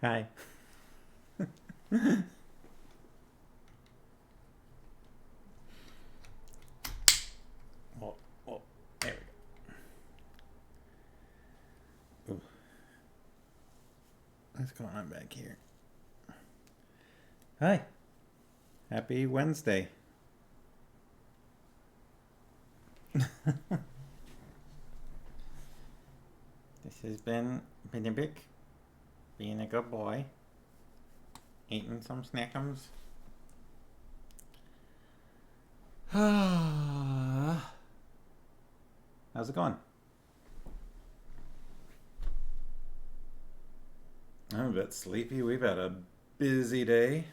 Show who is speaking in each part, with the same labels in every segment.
Speaker 1: Hi. Oh, oh, there we go. Ooh, what's going on back here? Hi. Happy Wednesday. This has been Benedict being a good boy, eating some snackums. How's it going? I'm a bit sleepy. We've had a busy day.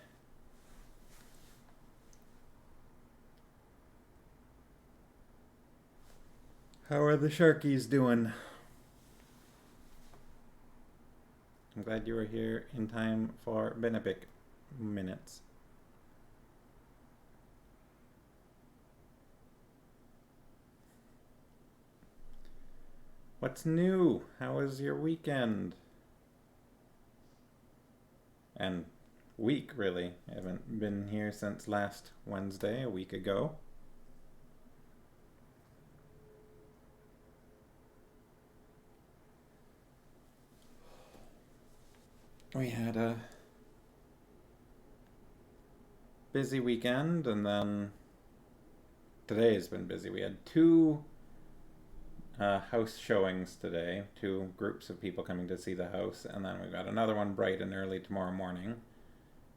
Speaker 1: How are the Sharkies doing? I'm glad you were here in time for Benedict minutes. What's new? How was your weekend? And week, really. I haven't been here since last Wednesday, a week ago. We had a busy weekend, and then today has been busy. We had two house showings today, two groups of people coming to see the house, and then we've got another one bright and early tomorrow morning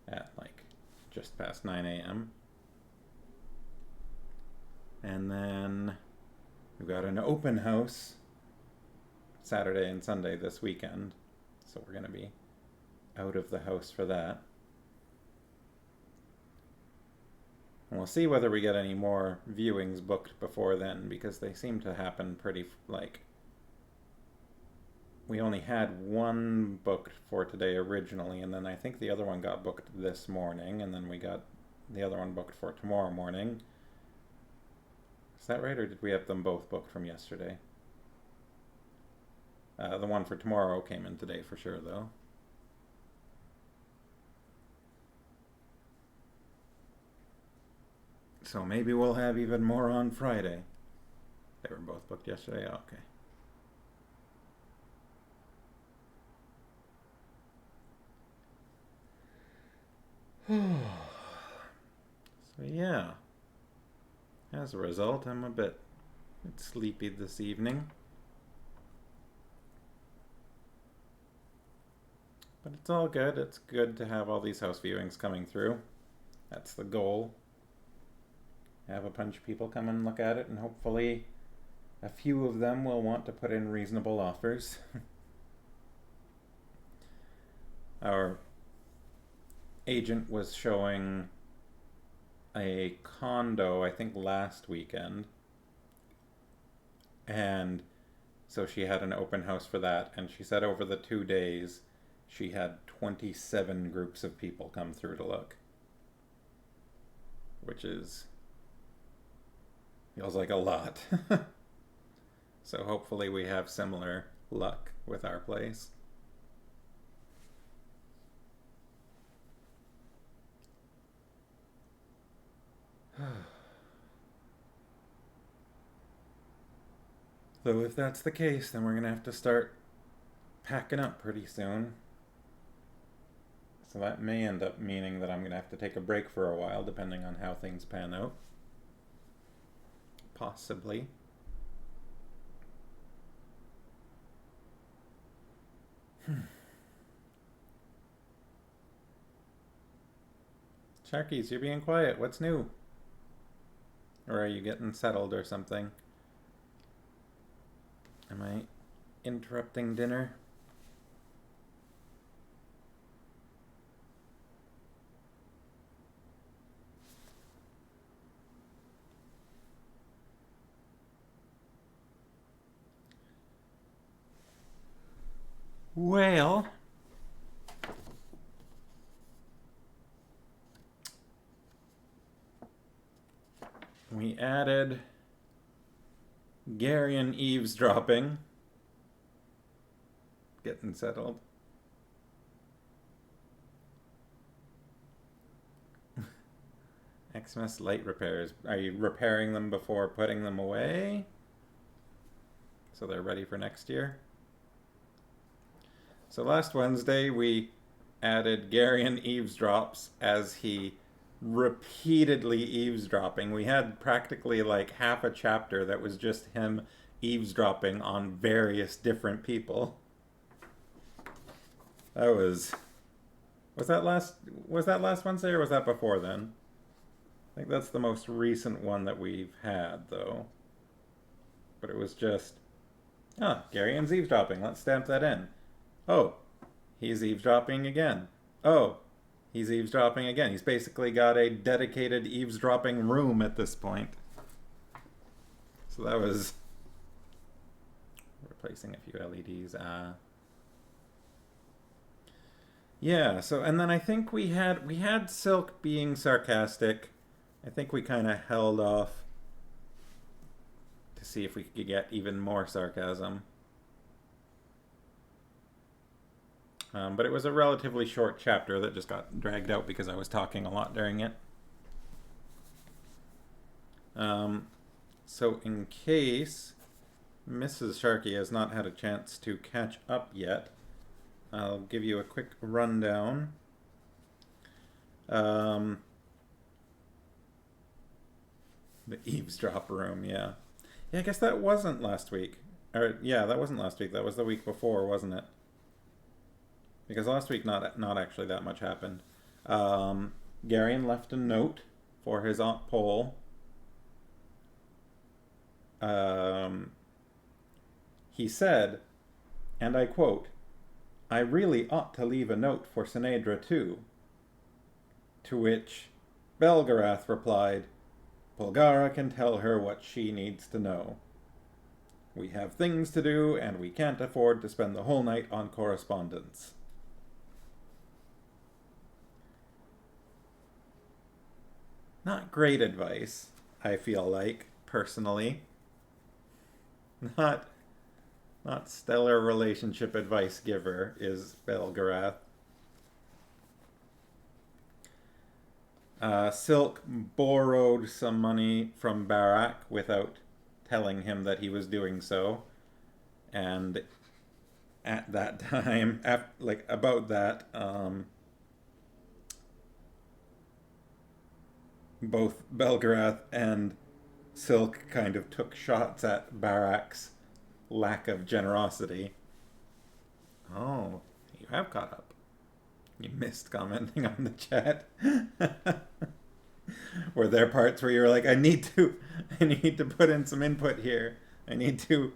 Speaker 1: at like just past 9 a.m. And then we've got an open house Saturday and Sunday this weekend, so we're going to be out of the house for that. And we'll see whether we get any more viewings booked before then, because they seem to happen pretty, like, we only had one booked for today originally, and then I think the other one got booked this morning, and then we got the other one booked for tomorrow morning. Is that right, or did we have them both booked from yesterday? The one for tomorrow came in today for sure, though. So maybe we'll have even more on Friday. They were both booked yesterday? Okay. So yeah, as a result, I'm a bit sleepy this evening. But it's all good. It's good to have all these house viewings coming through. That's the goal. Have a bunch of people come and look at it, and hopefully a few of them will want to put in reasonable offers. Our agent was showing a condo, I think last weekend, and so she had an open house for that, and she said over the 2 days she had 27 groups of people come through to look, which is feels like a lot. So hopefully we have similar luck with our place. So if that's the case, then we're going to have to start packing up pretty soon. So that may end up meaning that I'm going to have to take a break for a while, depending on how things pan out. Possibly. Sharkies, you're being quiet. What's new? Or are you getting settled or something? Am I interrupting dinner? Well, we added Garian eavesdropping. Getting settled. Xmas light repairs. Are you repairing them before putting them away? So they're ready for next year? So last Wednesday we added Garion eavesdrops as he repeatedly eavesdropping. We had practically like half a chapter that was just him eavesdropping on various different people. That was that last Wednesday or was that before then? I think that's the most recent one that we've had though. But it was just, Garion's eavesdropping, let's stamp that in. Oh, he's eavesdropping again. Oh, he's eavesdropping again. He's basically got a dedicated eavesdropping room at this point. So that was replacing a few LEDs. Yeah, so and then I think we had Silk being sarcastic. I think we kind of held off to see if we could get even more sarcasm. But it was a relatively short chapter that just got dragged out because I was talking a lot during it. So in case Mrs. Sharkey has not had a chance to catch up yet, I'll give you a quick rundown. The eavesdrop room, yeah. Yeah, I guess that wasn't last week. Or yeah, that wasn't last week. That was the week before, wasn't it? Because last week not actually that much happened. Garion left a note for his Aunt Pole. He said, and I quote, "I really ought to leave a note for Sinedra too." To which Belgarath replied, "Polgara can tell her what she needs to know. We have things to do, and we can't afford to spend the whole night on correspondence." Not great advice, I feel like, personally. Not stellar relationship advice giver is Belgarath. Silk borrowed some money from Barak without telling him that he was doing so. And at that time, about that, both Belgarath and Silk kind of took shots at Barak's lack of generosity. Oh, you have caught up. You missed commenting on the chat. Were there parts where you were like, I need to put in some input here. I need to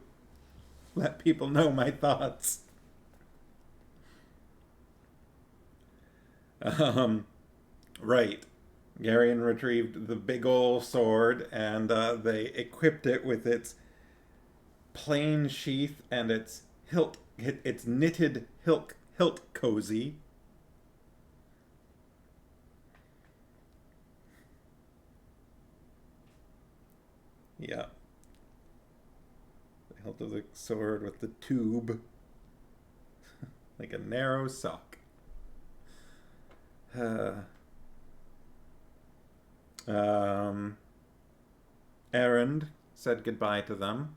Speaker 1: let people know my thoughts. Right. Garion retrieved the big ol' sword, and they equipped it with its plain sheath and its its knitted hilt cozy. Yeah. The hilt of the sword with the tube. Like a narrow sock. Errand said goodbye to them.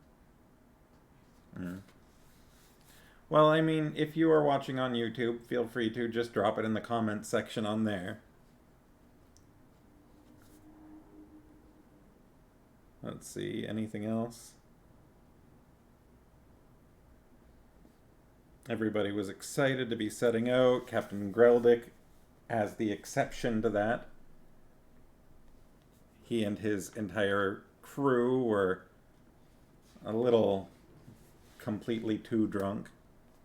Speaker 1: Well, I mean, if you are watching on YouTube, feel free to just drop it in the comments section on there. Let's see, anything else? Everybody was excited to be setting out. Captain Greldick as the exception to that. He and his entire crew were a little completely too drunk.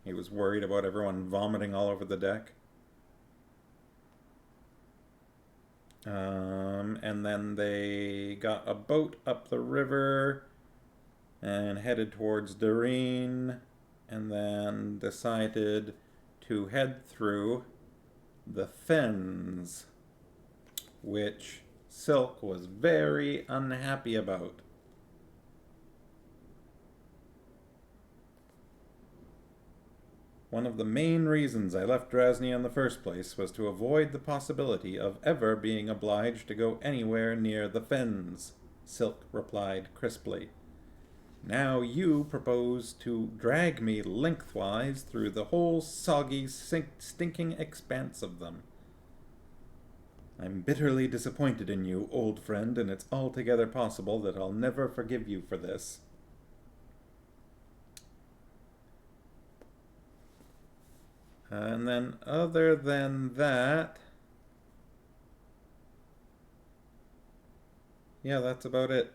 Speaker 1: He was worried about everyone vomiting all over the deck. And then they got a boat up the river and headed towards Doreen, and then decided to head through the Fens, which Silk was very unhappy about. One of the main reasons I left Drasnia in the first place was to avoid the possibility of ever being obliged to go anywhere near the Fens, Silk replied crisply. Now you propose to drag me lengthwise through the whole soggy, stinking expanse of them. I'm bitterly disappointed in you, old friend, and it's altogether possible that I'll never forgive you for this. And then other than that, yeah, that's about it.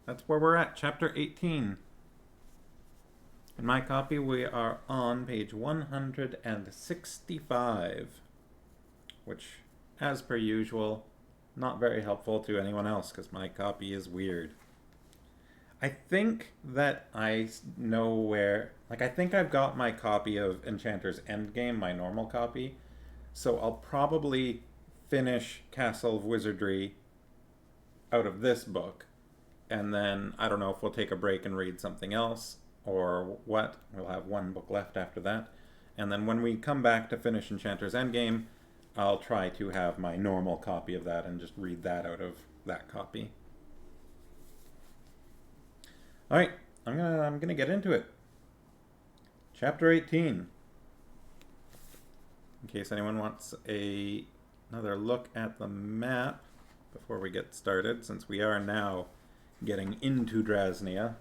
Speaker 1: That's where we're at, chapter 18. In my copy, we are on page 165, which, as per usual, not very helpful to anyone else because my copy is weird. I think that I know where... I think I've got my copy of Enchanter's Endgame, my normal copy, so I'll probably finish Castle of Wizardry out of this book, and then I don't know if we'll take a break and read something else, or what. We'll have one book left after that, and then when we come back to finish Enchanter's Endgame, I'll try to have my normal copy of that and just read that out of that copy. Alright, I'm gonna get into it. Chapter 18. In case anyone wants another look at the map before we get started, since we are now getting into Drasnia.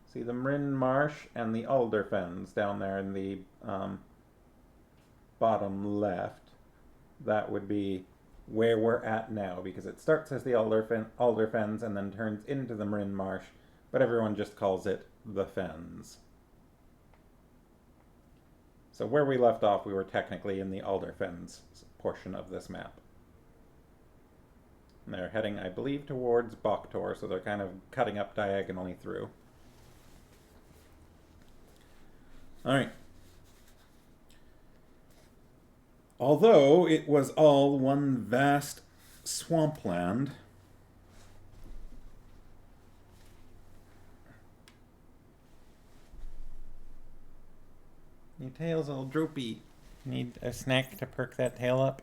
Speaker 1: See the Mrin Marsh and the Alder Fens down there in the bottom left. That would be where we're at now, because it starts as the Alder Fens and then turns into the Mrin Marsh, but everyone just calls it the Fens. So where we left off, we were technically in the Alder Fens portion of this map. And they're heading, I believe, towards Boktor, so they're kind of cutting up diagonally through. Alright. Although it was all one vast swampland, your tail's all droopy. Need a snack to perk that tail up?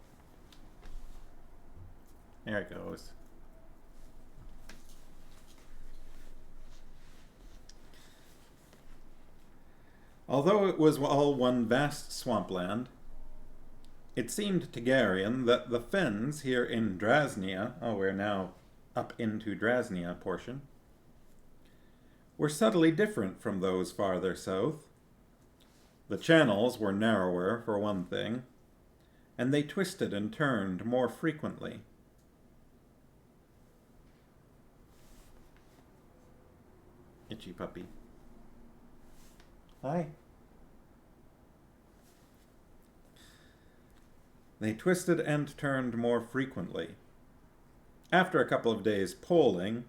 Speaker 1: There it goes. Although it was all one vast swampland, it seemed to Garion that the Fens here in Drasnia, we're now up into Drasnia portion, were subtly different from those farther south. The channels were narrower, for one thing, and they twisted and turned more frequently. Itchy puppy. Hi. They twisted and turned more frequently. After a couple of days poling,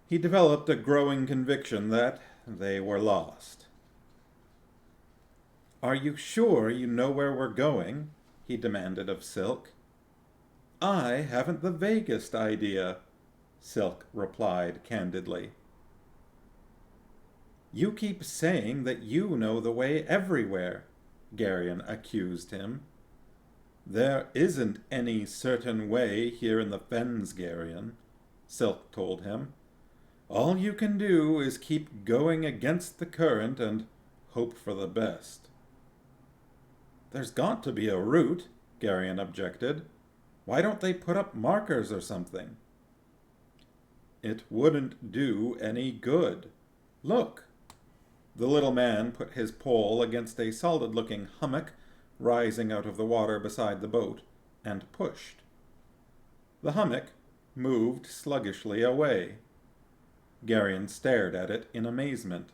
Speaker 1: he developed a growing conviction that they were lost. "Are you sure you know where we're going?" he demanded of Silk. "I haven't the vaguest idea," Silk replied candidly. "You keep saying that you know the way everywhere," Garion accused him. "There isn't any certain way here in the Fens, Garion," Silk told him. "All you can do is keep going against the current and hope for the best." "There's got to be a route," Garion objected. "Why don't they put up markers or something?" "It wouldn't do any good. Look." The little man put his pole against a solid-looking hummock rising out of the water beside the boat, and pushed. The hummock moved sluggishly away. Garion stared at it in amazement.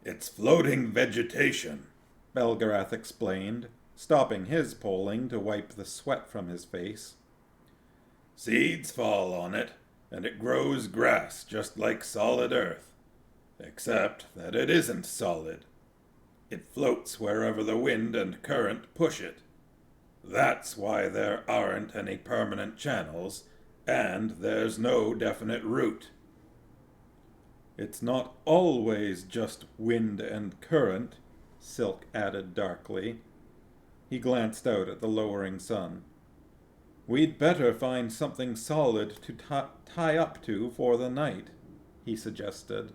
Speaker 1: "It's floating vegetation," Belgarath explained, stopping his poling to wipe the sweat from his face. "Seeds fall on it, and it grows grass just like solid earth, except that it isn't solid. It floats wherever the wind and current push it. That's why there aren't any permanent channels, And there's no definite route. It's not always just wind and current, Silk added darkly. He glanced out at the lowering sun. We'd better find something solid to tie up to for the night, he suggested.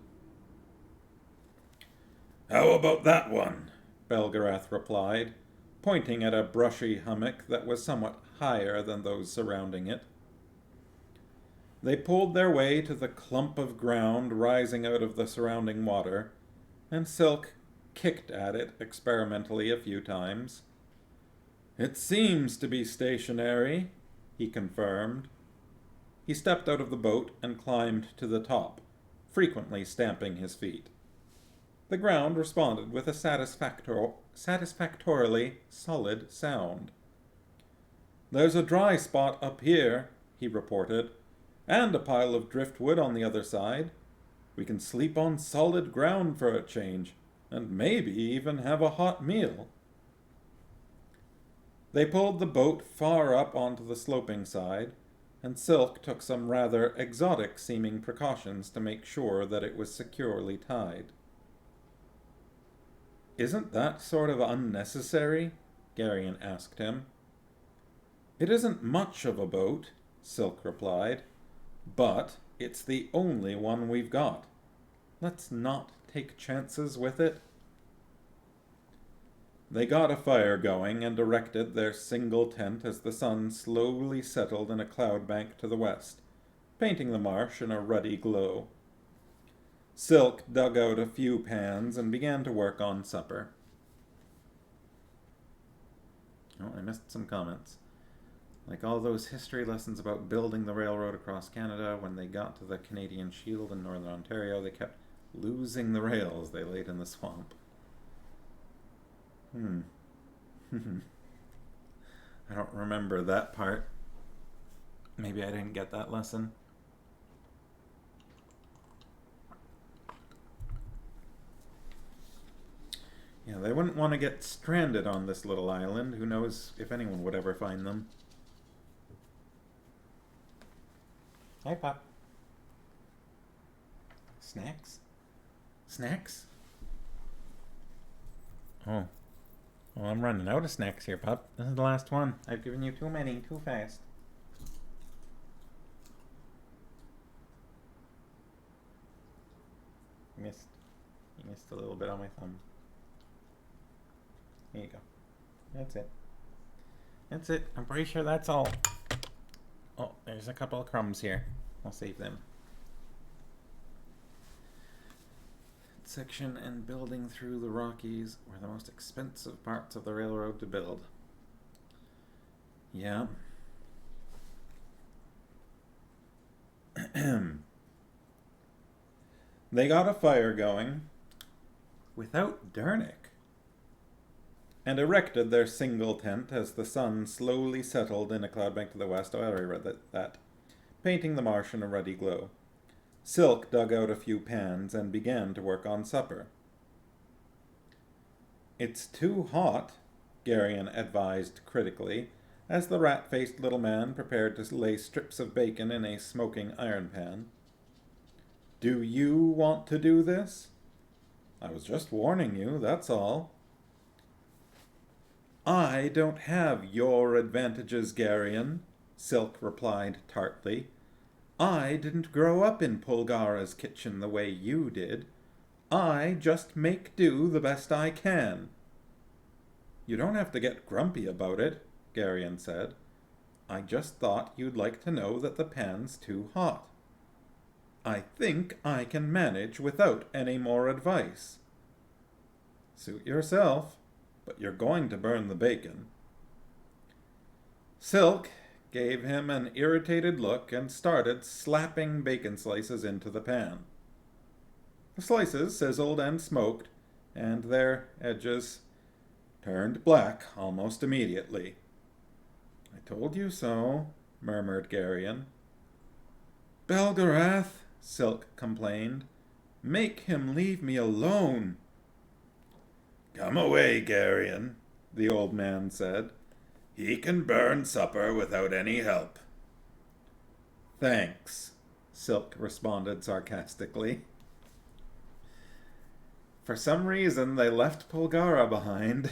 Speaker 1: How about that one? Belgarath replied, pointing at a brushy hummock that was somewhat higher than those surrounding it. They pulled their way to the clump of ground rising out of the surrounding water, and Silk kicked at it experimentally a few times. It seems to be stationary, he confirmed. He stepped out of the boat and climbed to the top, frequently stamping his feet. The ground responded with a satisfactorily solid sound. There's a dry spot up here, he reported, and a pile of driftwood on the other side. We can sleep on solid ground for a change, and maybe even have a hot meal. They pulled the boat far up onto the sloping side, and Silk took some rather exotic-seeming precautions to make sure that it was securely tied. Isn't that sort of unnecessary? Garion asked him. It isn't much of a boat, Silk replied, but it's the only one we've got. Let's not take chances with it. They got a fire going and erected their single tent as the sun slowly settled in a cloud bank to the west, painting the marsh in a ruddy glow. Silk dug out a few pans and began to work on supper. Oh, I missed some comments. Like all those history lessons about building the railroad across Canada, when they got to the Canadian Shield in Northern Ontario, they kept losing the rails they laid in the swamp. I don't remember that part. Maybe I didn't get that lesson. Yeah, they wouldn't want to get stranded on this little island. Who knows if anyone would ever find them. Hi, Pop. Snacks? Snacks? Oh. Well, I'm running out of snacks here, Pup. This is the last one. I've given you too many, too fast. You missed a little bit on my thumb. Here you go. That's it. That's it. I'm pretty sure that's all. Oh, there's a couple of crumbs here. I'll save them. Section and building through the Rockies were the most expensive parts of the railroad to build. Yeah. They got a fire going without Dernick, and erected their single tent as the sun slowly settled in a cloud bank to the west. Oh, I already read that. Painting the marsh in a ruddy glow. Silk dug out a few pans and began to work on supper. It's too hot, Garion advised critically, as the rat-faced little man prepared to lay strips of bacon in a smoking iron pan. Do you want to do this? I was just warning you, that's all. I don't have your advantages, Garion, Silk replied tartly. I didn't grow up in Polgara's kitchen the way you did. I just make do the best I can. You don't have to get grumpy about it, Garion said. I just thought you'd like to know that the pan's too hot. I think I can manage without any more advice. Suit yourself, but you're going to burn the bacon. Silk gave him an irritated look and started slapping bacon slices into the pan. The slices sizzled and smoked, and their edges turned black almost immediately. I told you so, murmured Garion. Belgarath, Silk complained. Make him leave me alone. Come away, Garion, the old man said. He can burn supper without any help. Thanks, Silk responded sarcastically. For some reason, they left Polgara behind.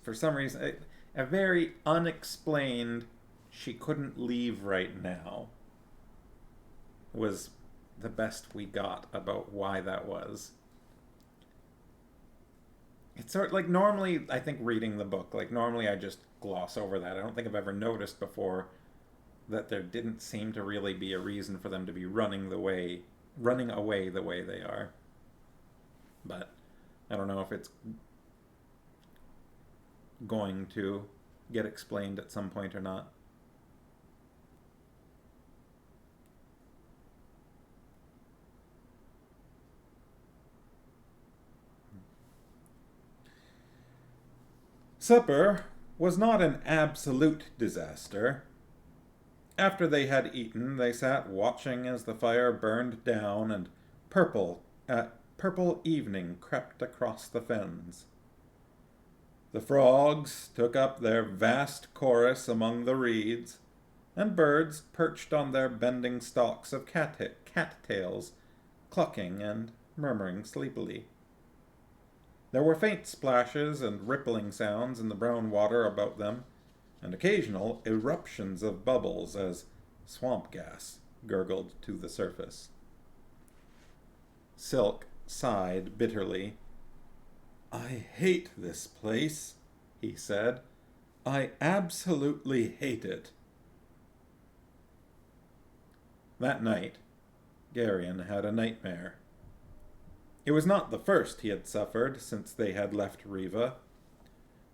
Speaker 1: For some reason, a very unexplained, she couldn't leave right now, was the best we got about why that was. It's sort of like, normally, I think reading the book, like normally I just gloss over that. I don't think I've ever noticed before that there didn't seem to really be a reason for them to be running away the way they are. But I don't know if it's going to get explained at some point or not. Supper was not an absolute disaster. After they had eaten, they sat watching as the fire burned down and purple evening crept across the fens. The frogs took up their vast chorus among the reeds, and birds perched on their bending stalks of cattails, clucking and murmuring sleepily. There were faint splashes and rippling sounds in the brown water about them, and occasional eruptions of bubbles as swamp gas gurgled to the surface. Silk sighed bitterly. "I hate this place," he said. "I absolutely hate it." That night, Garion had a nightmare. It was not the first he had suffered since they had left Riva,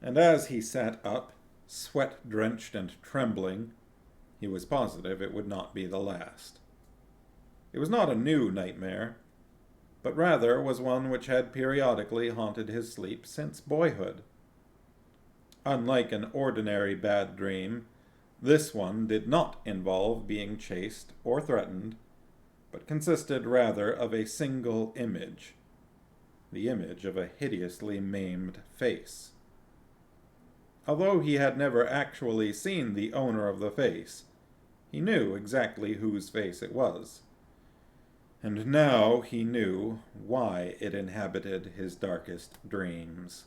Speaker 1: and as he sat up, sweat-drenched and trembling, he was positive it would not be the last. It was not a new nightmare, but rather was one which had periodically haunted his sleep since boyhood. Unlike an ordinary bad dream, this one did not involve being chased or threatened, but consisted rather of a single image, the image of a hideously maimed face. Although he had never actually seen the owner of the face, he knew exactly whose face it was. And now he knew why it inhabited his darkest dreams.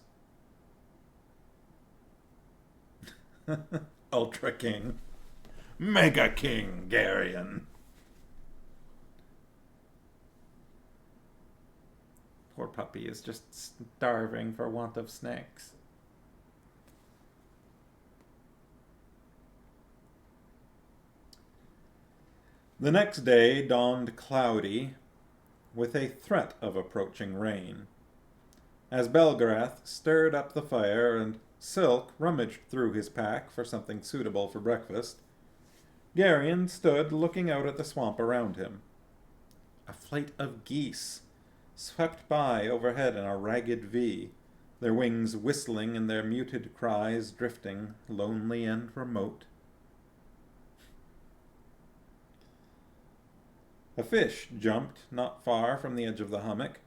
Speaker 1: Ultra King. Mega King Garion. Poor puppy is just starving for want of snacks. The next day dawned cloudy, with a threat of approaching rain. As Belgarath stirred up the fire and Silk rummaged through his pack for something suitable for breakfast, Garion stood looking out at the swamp around him. A flight of geese swept by overhead in a ragged V, their wings whistling and their muted cries drifting, lonely and remote. A fish jumped not far from the edge of the hummock,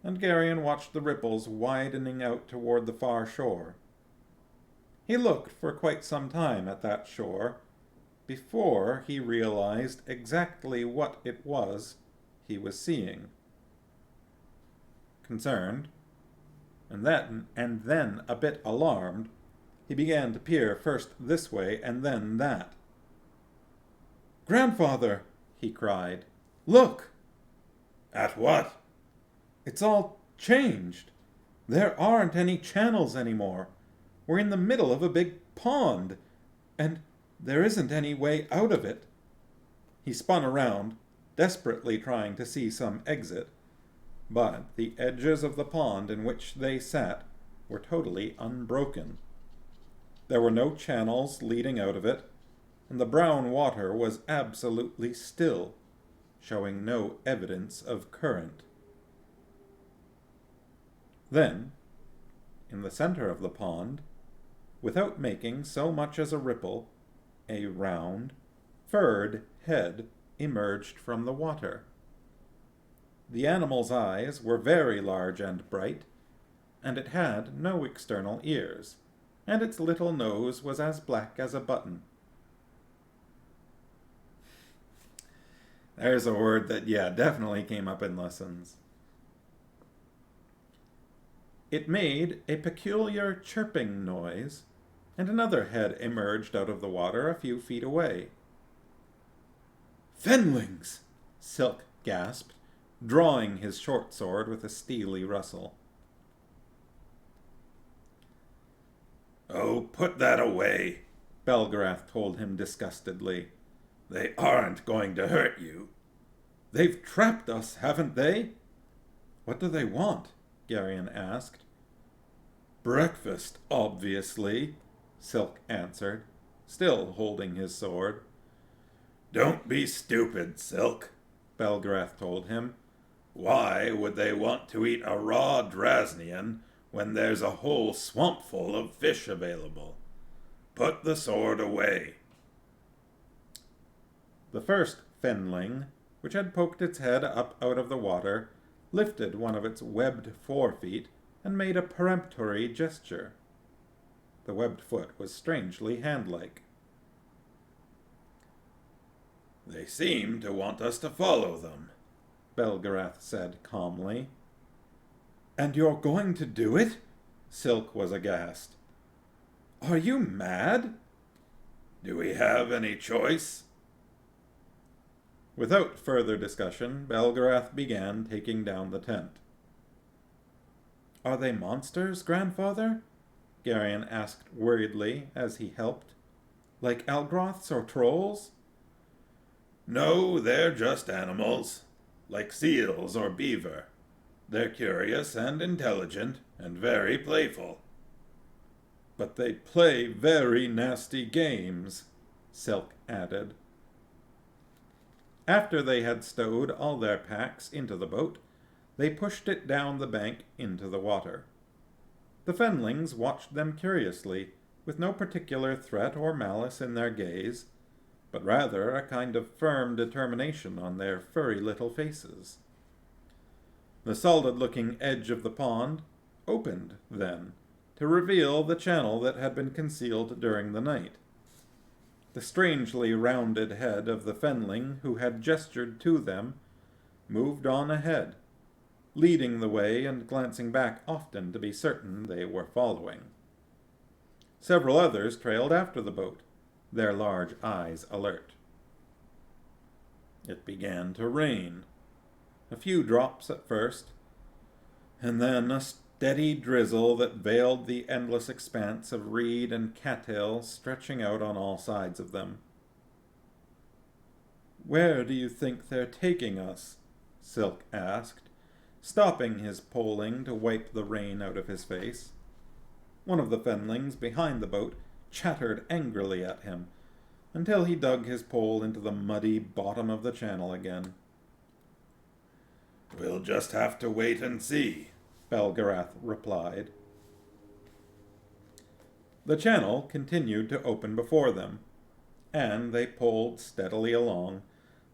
Speaker 1: and Garion watched the ripples widening out toward the far shore. He looked for quite some time at that shore before he realized exactly what it was he was seeing. Concerned, and then a bit alarmed, he began to peer first this way and then that. "Grandfather!" he cried. "Look!" "At what?" "It's all changed. There aren't any channels anymore. We're in the middle of a big pond, and there isn't any way out of it." He spun around, desperately trying to see some exit, but the edges of the pond in which they sat were totally unbroken. There were no channels leading out of it, and the brown water was absolutely still, showing no evidence of current. Then, in the center of the pond, without making so much as a ripple, a round, furred head emerged from the water. The animal's eyes were very large and bright, and it had no external ears, and its little nose was as black as a button. There's a word that, yeah, definitely came up in lessons. It made a peculiar chirping noise, and another head emerged out of the water a few feet away. Fenlings! Silk gasped, drawing his short sword with a steely rustle.
Speaker 2: Oh, put that away,
Speaker 1: Belgarath told him disgustedly.
Speaker 2: They aren't going to hurt you.
Speaker 1: They've trapped us, haven't they? What do they want? Garion asked. Breakfast, obviously, Silk answered, still holding his sword.
Speaker 2: Don't be stupid, Silk,
Speaker 1: Belgarath told him.
Speaker 2: Why would they want to eat a raw Drasnian when there's a whole swamp full of fish available? Put the sword away.
Speaker 1: The first Fenling, which had poked its head up out of the water, lifted one of its webbed forefeet and made a peremptory gesture. The webbed foot was strangely hand-like.
Speaker 2: They seem to want us to follow them,
Speaker 1: Belgarath said calmly. And you're going to do it? Silk was aghast. Are you mad?
Speaker 2: Do we have any choice?
Speaker 1: Without further discussion, Belgarath began taking down the tent. Are they monsters, grandfather? Garion asked worriedly as he helped. Like Algroths or trolls?
Speaker 2: No, they're just animals, like seals or beaver. They're curious and intelligent and very playful.
Speaker 1: But they play very nasty games, Silk added. After they had stowed all their packs into the boat, they pushed it down the bank into the water. The Fenlings watched them curiously, with no particular threat or malice in their gaze, but rather a kind of firm determination on their furry little faces. The solid-looking edge of the pond opened, then, to reveal the channel that had been concealed during the night. The strangely rounded head of the Fenling who had gestured to them moved on ahead, leading the way and glancing back often to be certain they were following. Several others trailed after the boat, their large eyes alert. It began to rain. A few drops at first, and then a steady drizzle that veiled the endless expanse of reed and cattail stretching out on all sides of them. Where do you think they're taking us? Silk asked, stopping his poling to wipe the rain out of his face. One of the Fenlings behind the boat chattered angrily at him, until he dug his pole into the muddy bottom of the channel again.
Speaker 2: We'll just have to wait and see,
Speaker 1: Belgarath replied. The channel continued to open before them, and they poled steadily along,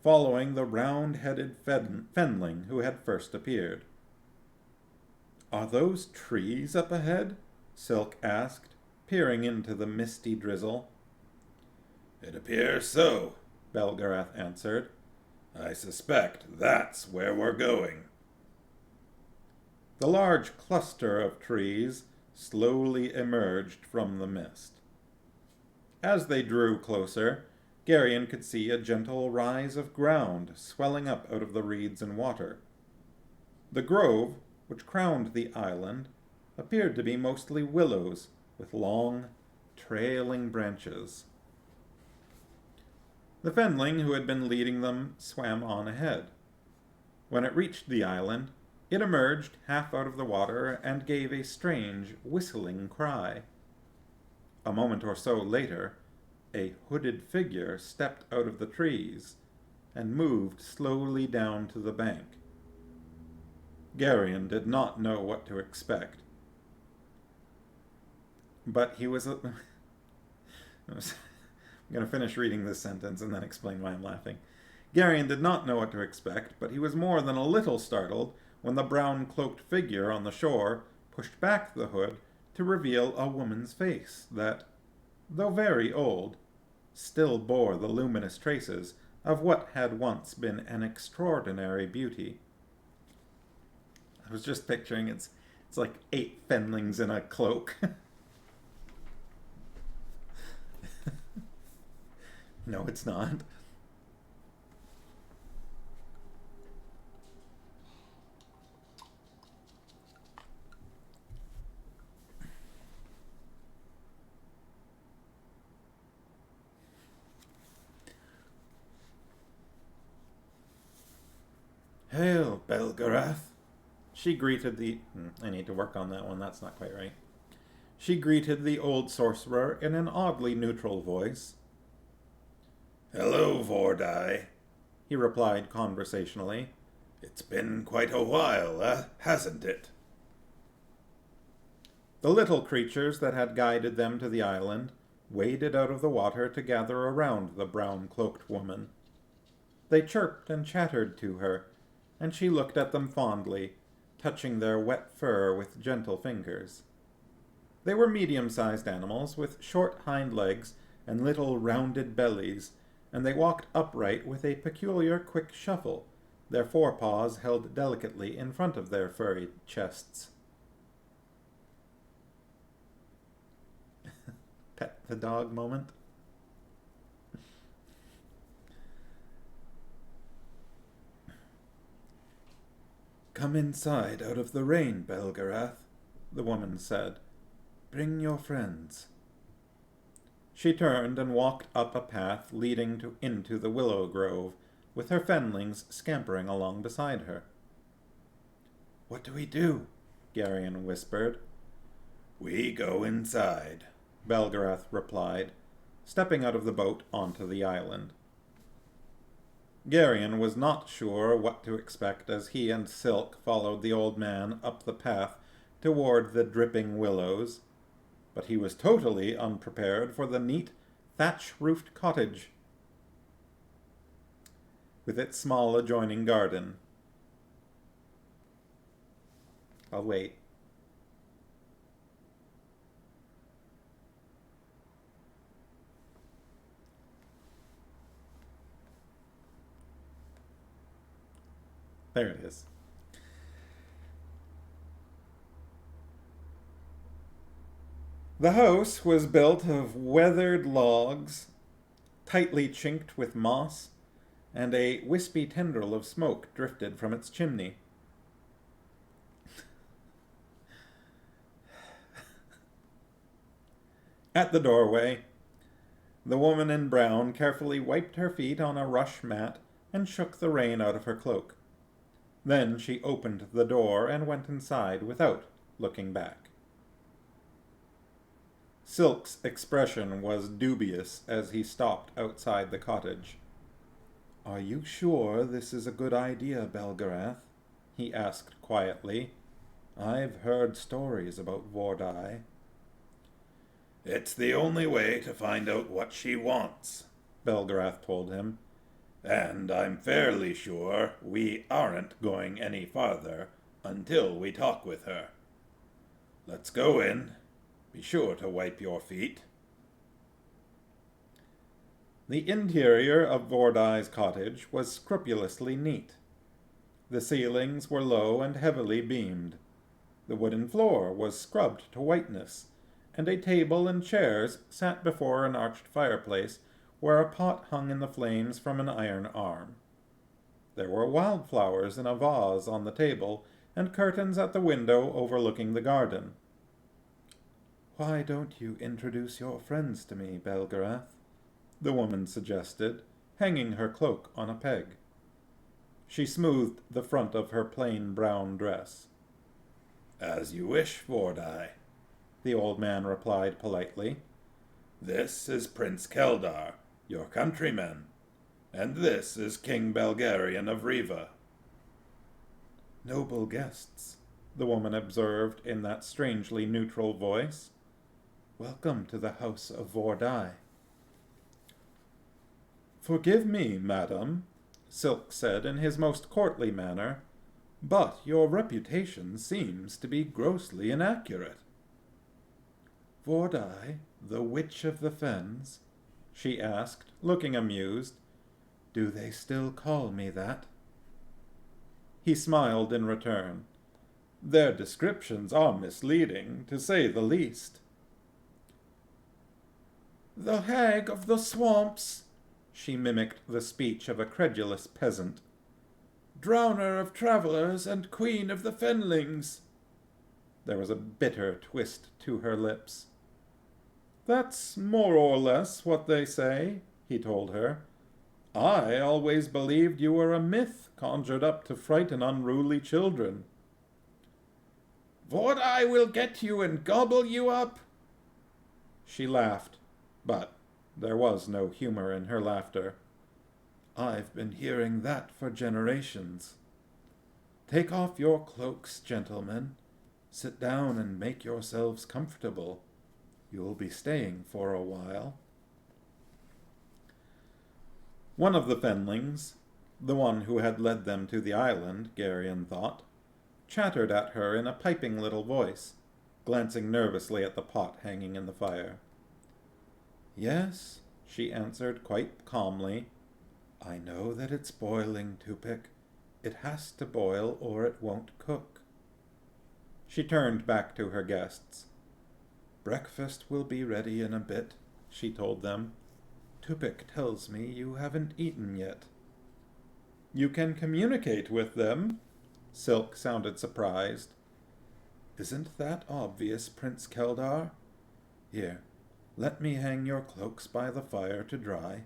Speaker 1: following the round-headed Fenling who had first appeared. Are those trees up ahead? Silk asked, peering into the misty drizzle.
Speaker 2: It appears so,
Speaker 1: Belgarath answered.
Speaker 2: I suspect that's where we're going.
Speaker 1: The large cluster of trees slowly emerged from the mist. As they drew closer, Garion could see a gentle rise of ground swelling up out of the reeds and water. The grove, which crowned the island, appeared to be mostly willows with long, trailing branches. The Fenling who had been leading them swam on ahead. When it reached the island, it emerged half out of the water and gave a strange, whistling cry. A moment or so later, a hooded figure stepped out of the trees and moved slowly down to the bank. Garion did not know what to expect. But he was... I'm going to finish reading this sentence and then explain why I'm laughing. Garion did not know what to expect, but he was more than a little startled when the brown-cloaked figure on the shore pushed back the hood to reveal a woman's face that, though very old, still bore the luminous traces of what had once been an extraordinary beauty. I was just picturing it's like 8 Fenlings in a cloak. No, it's not.
Speaker 2: Hail, Belgarath.
Speaker 1: She greeted the... I need to work on that one, that's not quite right. She greeted the old sorcerer in an oddly neutral voice.
Speaker 2: Hello, Vordai,
Speaker 1: He replied conversationally.
Speaker 2: It's been quite a while, hasn't it?
Speaker 1: The little creatures that had guided them to the island waded out of the water to gather around the brown-cloaked woman. They chirped and chattered to her, and she looked at them fondly, touching their wet fur with gentle fingers. They were medium-sized animals with short hind legs and little rounded bellies, and they walked upright with a peculiar quick shuffle, their forepaws held delicately in front of their furry chests. Pet the dog moment.
Speaker 2: Come inside out of the rain, Belgarath, the woman said. Bring your friends.
Speaker 1: She turned and walked up a path leading into the willow grove, with her Fenlings scampering along beside her.
Speaker 2: What do we do?
Speaker 1: Garion whispered.
Speaker 2: We go inside,
Speaker 1: Belgarath replied, stepping out of the boat onto the island. Garion was not sure what to expect as he and Silk followed the old man up the path toward the dripping willows, but he was totally unprepared for the neat, thatch-roofed cottage with its small adjoining garden. I'll wait. There it is. The house was built of weathered logs, tightly chinked with moss, and a wispy tendril of smoke drifted from its chimney. At the doorway, the woman in brown carefully wiped her feet on a rush mat and shook the rain out of her cloak. Then she opened the door and went inside without looking back. Silk's expression was dubious as he stopped outside the cottage. "Are you sure this is a good idea, Belgarath?" he asked quietly. "I've heard stories about Vordai."
Speaker 2: It's the only way to find out what she wants,
Speaker 1: Belgarath told him.
Speaker 2: And I'm fairly sure we aren't going any farther until we talk with her. Let's go in. Be sure to wipe your feet.
Speaker 1: The interior of Vordai's cottage was scrupulously neat. The ceilings were low and heavily beamed. The wooden floor was scrubbed to whiteness, and a table and chairs sat before an arched fireplace where a pot hung in the flames from an iron arm. There were wildflowers in a vase on the table, and curtains at the window overlooking the garden. "Why don't you introduce your friends to me, Belgarath?" the woman suggested, hanging her cloak on a peg. She smoothed the front of her plain brown dress.
Speaker 2: As you wish, Vordai,
Speaker 1: the old man replied politely.
Speaker 2: This is Prince Keldar, your countryman, and this is King Belgarion of Riva.
Speaker 1: "Noble guests," the woman observed in that strangely neutral voice. "Welcome to the house of Vordai." "Forgive me, madam," Silk said in his most courtly manner, "but your reputation seems to be grossly inaccurate." "Vordai, the Witch of the Fens?" she asked, looking amused. Do they still call me that?" He smiled in return. "Their descriptions are misleading, to say the least." "The hag of the swamps," she mimicked the speech of a credulous peasant. "Drowner of travellers and queen of the Fenlings." There was a bitter twist to her lips. "That's more or less what they say," he told her. "I always believed you were a myth conjured up to frighten unruly children." "Vordai will get you and gobble you up." She laughed, but there was no humor in her laughter. "I've been hearing that for generations. Take off your cloaks, gentlemen. Sit down and make yourselves comfortable. You'll be staying for a while." One of the Fenlings, the one who had led them to the island, Geryon thought, chattered at her in a piping little voice, glancing nervously at the pot hanging in the fire. "Yes," she answered quite calmly. "I know that it's boiling, Tupik. It has to boil or it won't cook." She turned back to her guests. "Breakfast will be ready in a bit," she told them. "Tupik tells me you haven't eaten yet." "You can communicate with them?" Silk sounded surprised. "Isn't that obvious, Prince Keldar? Here, let me hang your cloaks by the fire to dry."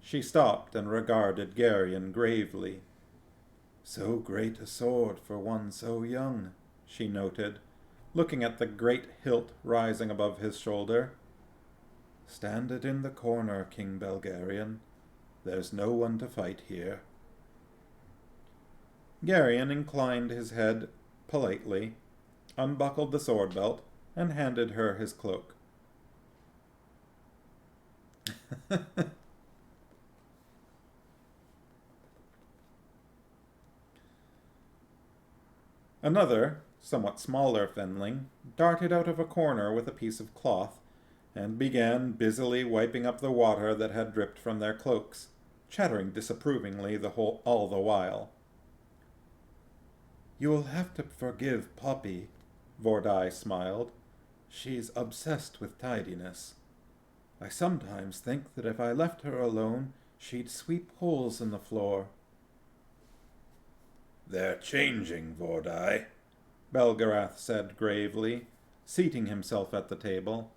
Speaker 1: She stopped and regarded Geryon gravely. "So great a sword for one so young," she noted, looking at the great hilt rising above his shoulder. "Stand it in the corner, King Belgarian. There's no one to fight here." Geryon inclined his head politely, unbuckled the sword belt, and handed her his cloak. Another, somewhat smaller Fenling darted out of a corner with a piece of cloth and began busily wiping up the water that had dripped from their cloaks, chattering disapprovingly all the while. "You'll have to forgive Poppy," Vordai smiled. "She's obsessed with tidiness. I sometimes think that if I left her alone, she'd sweep holes in the floor."
Speaker 2: "They're changing, Vordai,"
Speaker 1: Belgarath said gravely, seating himself at the table.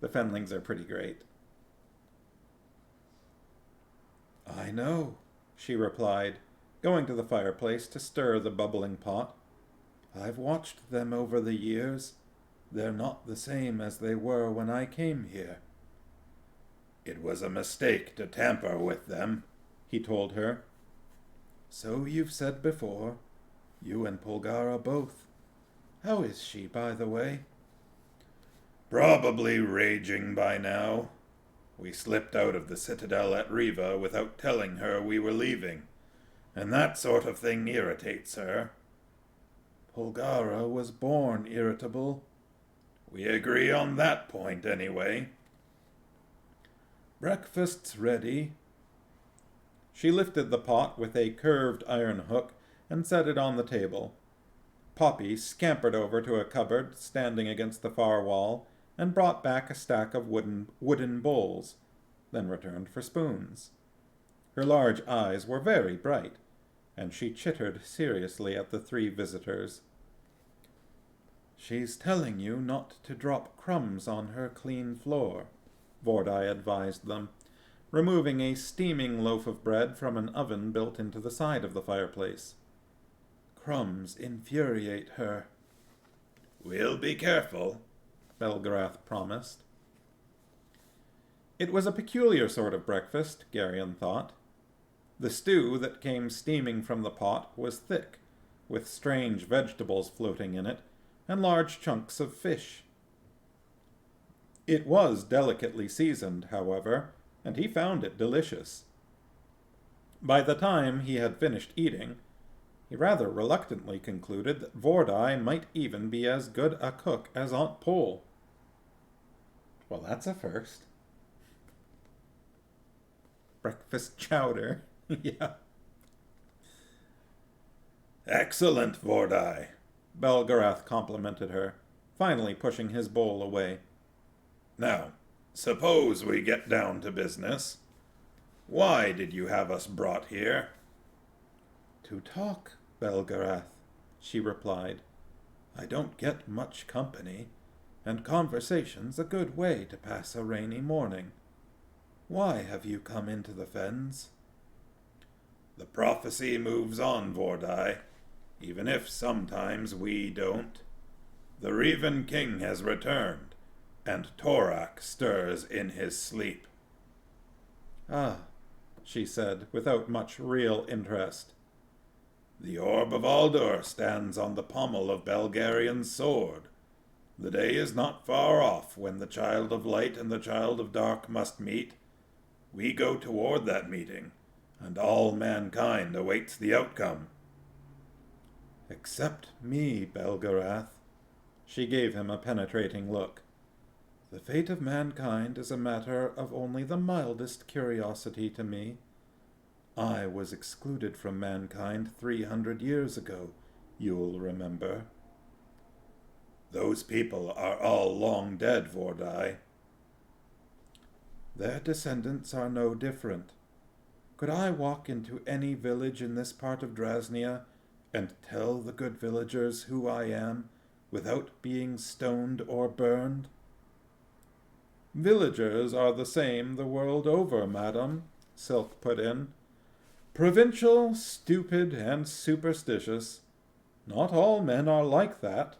Speaker 1: The Fenlings are pretty great. "I know," she replied, going to the fireplace to stir the bubbling pot. "I've watched them over the years. They're not the same as they were when I came here."
Speaker 2: "It was a mistake to tamper with them," he told her.
Speaker 1: "So you've said before. You and Polgara both. How is she, by the way?"
Speaker 2: "Probably raging by now. We slipped out of the citadel at Riva without telling her we were leaving, and that sort of thing irritates her."
Speaker 1: "Polgara was born irritable."
Speaker 2: "We agree on that point, anyway."
Speaker 1: "Breakfast's ready." She lifted the pot with a curved iron hook and set it on the table. Poppy scampered over to a cupboard standing against the far wall and brought back a stack of wooden bowls, then returned for spoons. Her large eyes were very bright, and she chittered seriously at the three visitors. "She's telling you not to drop crumbs on her clean floor," Vordai advised them, removing a steaming loaf of bread from an oven built into the side of the fireplace. "Crumbs infuriate her."
Speaker 2: "We'll be careful,"
Speaker 1: Belgarath promised. It was a peculiar sort of breakfast, Geryon thought. The stew that came steaming from the pot was thick, with strange vegetables floating in it, and large chunks of fish. It was delicately seasoned, however, and he found it delicious. By the time he had finished eating, he rather reluctantly concluded that Vordai might even be as good a cook as Aunt Pole. Well, that's a first. breakfast chowder. Yeah.
Speaker 2: Excellent, Vordai.
Speaker 1: Belgarath complimented her, finally pushing his bowl away.
Speaker 2: Now, suppose we get down to business. Why did you have us brought here?
Speaker 1: To talk, Belgarath, she replied. I don't get much company, and conversation's a good way to pass a rainy morning. Why have you come into the Fens?
Speaker 2: The prophecy moves on, Vordai, even if sometimes we don't. The Revan King has returned, and Torak stirs in his sleep.
Speaker 1: Ah, she said, without much real interest.
Speaker 2: The Orb of Aldur stands on the pommel of Belgarian's sword. The day is not far off when the Child of Light and the Child of Dark must meet. We go toward that meeting, and all mankind awaits the outcome.
Speaker 1: Except me, Belgarath. She gave him a penetrating look. The fate of mankind is a matter of only the mildest curiosity to me. I was excluded from mankind 300 years ago, you'll remember.
Speaker 2: Those people are all long dead, Vordai.
Speaker 1: Their descendants are no different. Could I walk into any village in this part of Drasnia and tell the good villagers who I am without being stoned or burned? Villagers are the same the world over, madam, Silk put in. Provincial, stupid, and superstitious. Not all men are like that.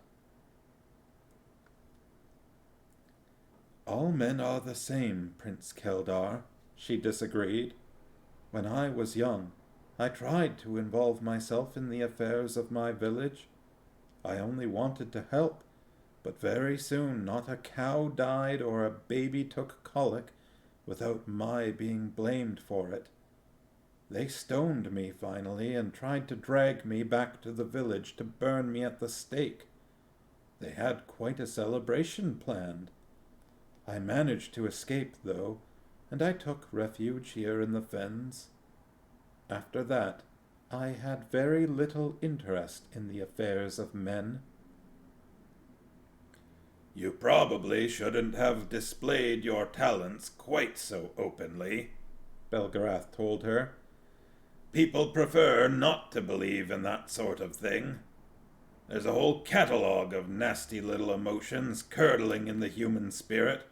Speaker 1: All men are the same, Prince Keldar, she disagreed. When I was young, I tried to involve myself in the affairs of my village. I only wanted to help, but very soon not a cow died or a baby took colic without my being blamed for it. They stoned me finally and tried to drag me back to the village to burn me at the stake. They had quite a celebration planned. I managed to escape, though, and I took refuge here in the Fens. After that, I had very little interest in the affairs of men.
Speaker 2: You probably shouldn't have displayed your talents quite so openly,
Speaker 1: Belgarath told her.
Speaker 2: People prefer not to believe in that sort of thing. There's a whole catalogue of nasty little emotions curdling in the human spirit,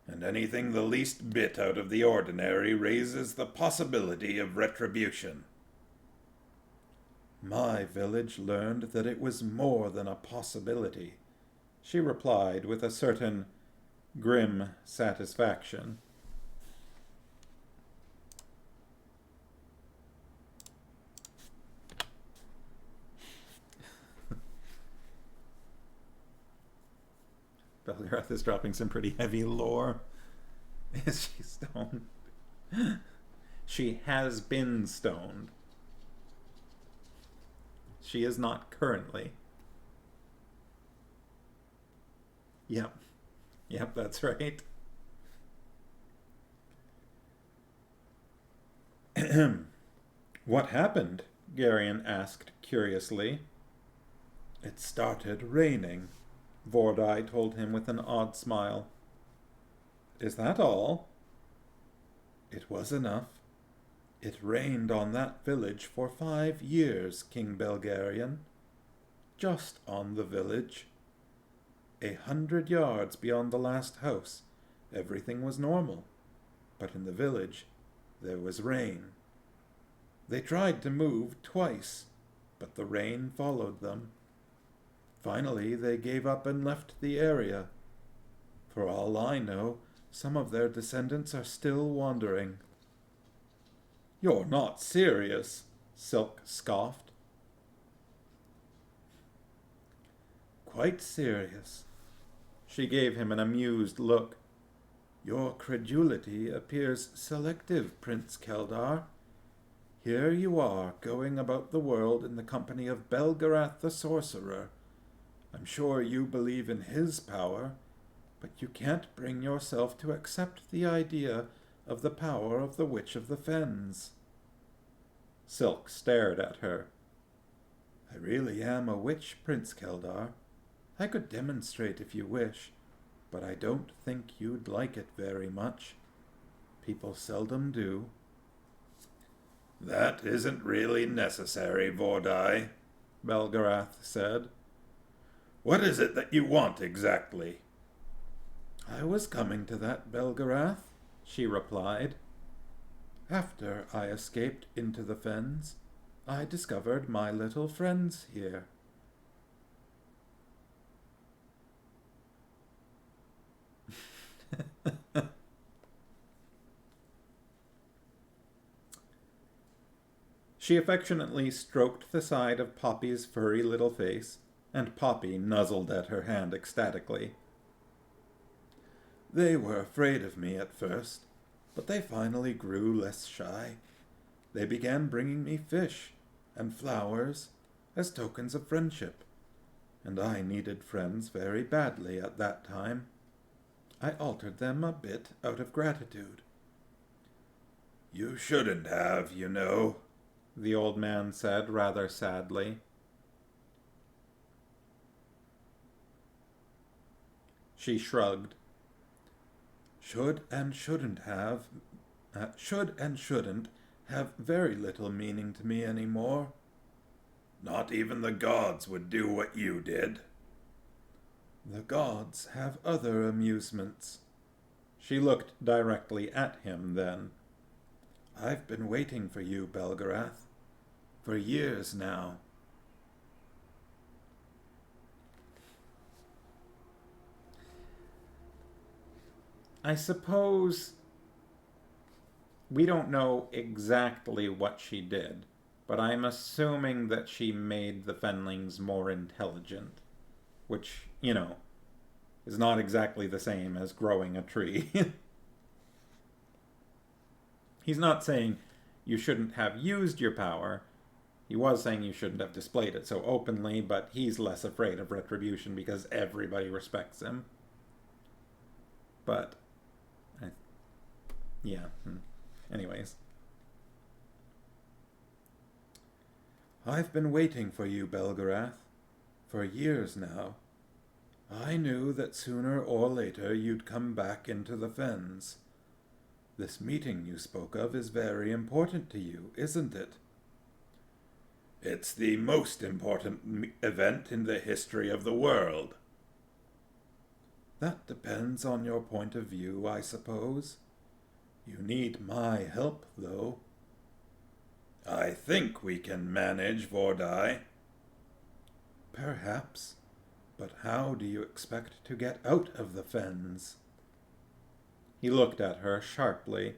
Speaker 2: and anything the least bit out of the ordinary raises the possibility of retribution.
Speaker 1: My village learned that it was more than a possibility, she replied with a certain grim satisfaction. Belgarath is dropping some pretty heavy lore. Is she stoned? She has been stoned. She is not currently. Yep. Yep, that's right. What happened? Garion asked curiously. It started raining, Vordai told him with an odd smile. Is that all? It was enough. It rained on that village for 5 years, King Belgarion. Just on the village. 100 yards beyond the last house, everything was normal. But in the village, there was rain. They tried to move twice, but the rain followed them. Finally, they gave up and left the area. For all I know, some of their descendants are still wandering. You're not serious, Silk scoffed. Quite serious. She gave him an amused look. Your credulity appears selective, Prince Keldar. Here you are, going about the world in the company of Belgarath the Sorcerer. I'm sure you believe in his power, but you can't bring yourself to accept the idea
Speaker 2: of the power of the Witch of the Fens.
Speaker 1: Silk stared at her.
Speaker 2: I really am a witch, Prince Keldar. I could demonstrate if you wish, but I don't think you'd like it very much. People seldom do. That isn't really necessary, Vordai, Belgarath said. What is it that you want exactly? I was coming to that, Belgarath, she replied. After I escaped into the Fens, I discovered my little friends here.
Speaker 1: She affectionately stroked the side of Poppy's furry little face, and Poppy nuzzled at her hand ecstatically.
Speaker 2: They were afraid of me at first, but they finally grew less shy. They began bringing me fish and flowers as tokens of friendship, and I needed friends very badly at that time. I altered them a bit out of gratitude. You shouldn't have, you know, the old man said rather sadly.
Speaker 1: She shrugged.
Speaker 2: Should and shouldn't have very little meaning to me anymore. Not even the gods would do what you did. The gods have other amusements.
Speaker 1: She looked directly at him then.
Speaker 2: I've been waiting for you, Belgarath, for years now.
Speaker 1: I suppose we don't know exactly what she did, but I'm assuming that she made the Fenlings more intelligent, which, is not exactly the same as growing a tree. He's not saying you shouldn't have used your power. He was saying you shouldn't have displayed it so openly, but he's less afraid of retribution because everybody respects him. But, yeah. Anyways.
Speaker 2: I've been waiting for you, Belgarath, for years now. I knew that sooner or later you'd come back into the Fens. This meeting you spoke of is very important to you, isn't it? It's the most important event in the history of the world. That depends on your point of view, I suppose. You need my help, though. I think we can manage, Vordai. Perhaps, but how do you expect to get out of the Fens?
Speaker 1: He looked at her sharply.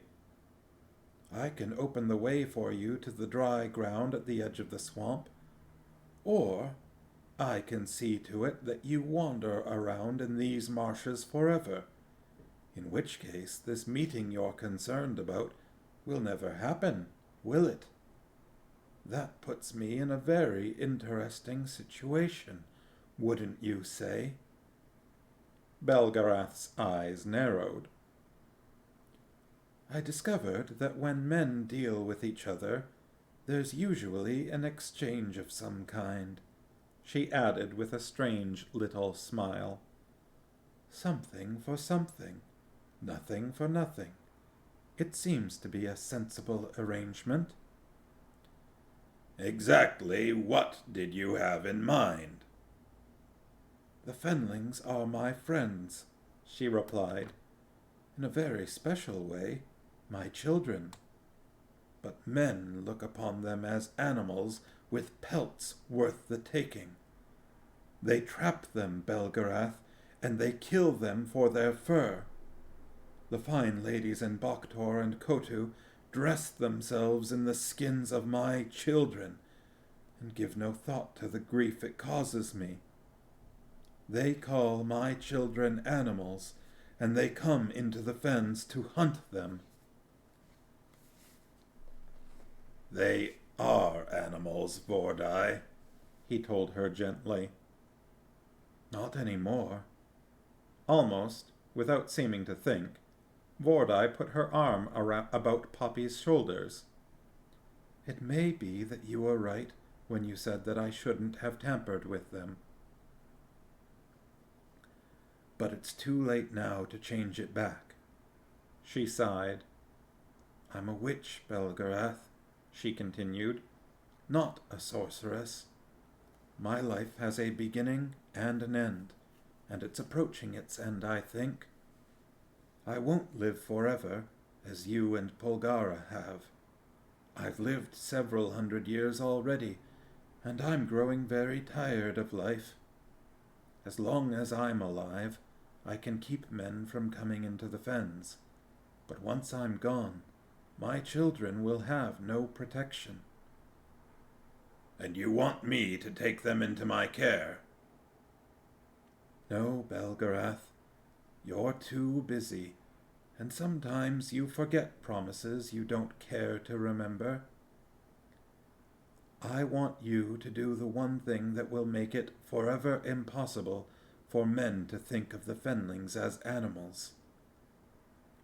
Speaker 2: I can open the way for you to the dry ground at the edge of the swamp, or I can see to it that you wander around in these marshes forever, in which case this meeting you're concerned about will never happen, will it? That puts me in a very interesting situation, wouldn't you say?
Speaker 1: Belgarath's eyes narrowed.
Speaker 2: I discovered that when men deal with each other, there's usually an exchange of some kind,
Speaker 1: she added with a strange little smile.
Speaker 2: Something for something, nothing for nothing. It seems to be a sensible arrangement. Exactly what did you have in mind? The Fenlings are my friends, she replied. In a very special way, my children. But men look upon them as animals with pelts worth the taking. They trap them, Belgarath, and they kill them for their fur. The fine ladies in Boktor and Kotu dress themselves in the skins of my children, and give no thought to the grief it causes me. They call my children animals, and they come into the Fens to hunt them. They are animals, Vordai, he told her gently. Not any more.
Speaker 1: Almost, without seeming to think, Vordai put her arm about Poppy's shoulders. "It may be that you were right when you said that I shouldn't have tampered with them. But it's too late now to change it back." She sighed. "I'm a witch, Belgarath," she continued, "not a sorceress. My life has a beginning and an end, and it's approaching its end, I think. I won't live forever, as you and Polgara have. I've lived several hundred years already, and I'm growing very tired of life. As long as I'm alive, I can keep men from coming into the Fens. But once I'm gone, my children will have no protection."
Speaker 2: "And you want me to take them into my care?"
Speaker 1: "No, Belgarath. You're too busy, and sometimes you forget promises you don't care to remember. I want you to do the one thing that will make it forever impossible for men to think of the Fenlings as animals."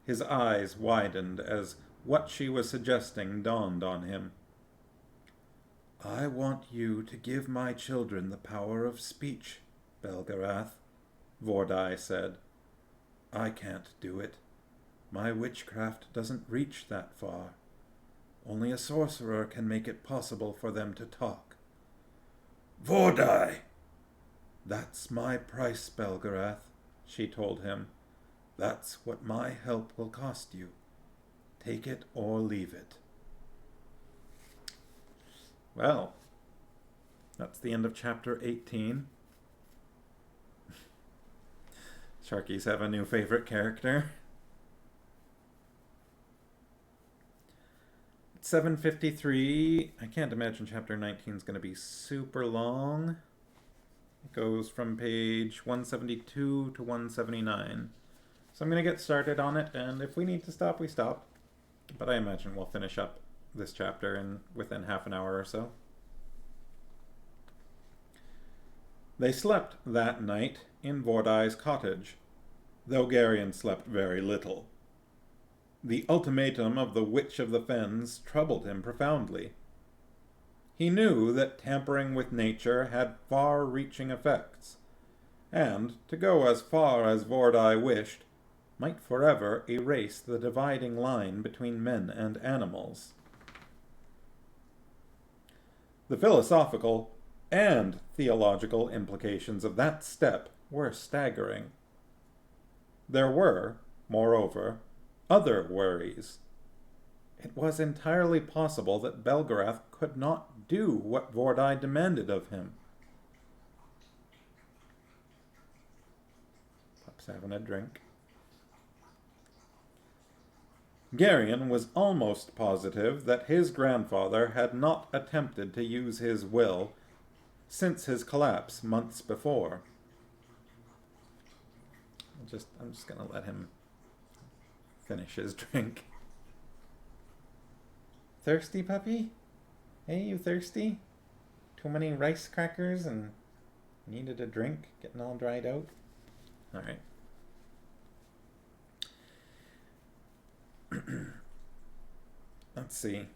Speaker 1: His eyes widened as what she was suggesting dawned on him. "I want you to give my children the power of speech, Belgarath," Vordai said. "I can't do it. My witchcraft doesn't reach that far. Only a sorcerer can make it possible for them to talk."
Speaker 2: "Vordai!"
Speaker 1: "That's my price, Belgarath," she told him. "That's what my help will cost you. Take it or leave it." Well, that's the end of chapter 18. Sharkies have a new favorite character. It's 7:53. I can't imagine chapter 19 is going to be super long. It goes from page 172 to 179. So I'm going to get started on it, and if we need to stop, we stop. But I imagine we'll finish up this chapter within half an hour or so. They slept that night in Vordai's cottage, though Garion slept very little. The ultimatum of the Witch of the Fens troubled him profoundly. He knew that tampering with nature had far-reaching effects, and, to go as far as Vordai wished, might forever erase the dividing line between men and animals. The philosophical and theological implications of that step were staggering. There were, moreover, other worries. It was entirely possible that Belgarath could not do what Vordai demanded of him. Pup's having a drink. Garion was almost positive that his grandfather had not attempted to use his will since his collapse months before. I'm just going to let him finish his drink. Thirsty, puppy? Hey, you thirsty? Too many rice crackers and needed a drink? Getting all dried out? All right. Let's see.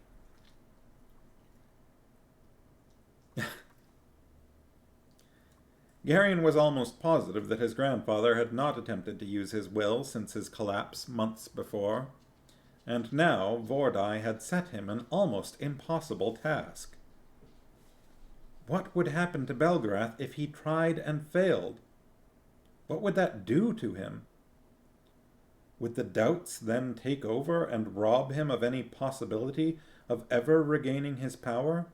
Speaker 1: Garion was almost positive that his grandfather had not attempted to use his will since his collapse months before, and now Vordai had set him an almost impossible task. What would happen to Belgarath if he tried and failed? What would that do to him? Would the doubts then take over and rob him of any possibility of ever regaining his power?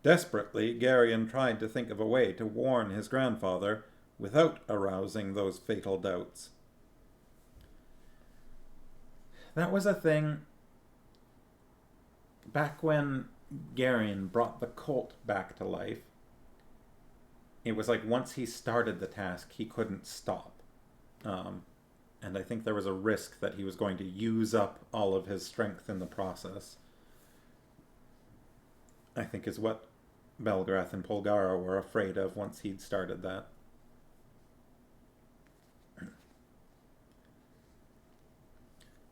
Speaker 1: Desperately, Garion tried to think of a way to warn his grandfather without arousing those fatal doubts. That was a thing back when Garion brought the colt back to life. It was like once he started the task, he couldn't stop. And I think there was a risk that he was going to use up all of his strength in the process. I think is what Belgarath and Polgara were afraid of once he'd started that.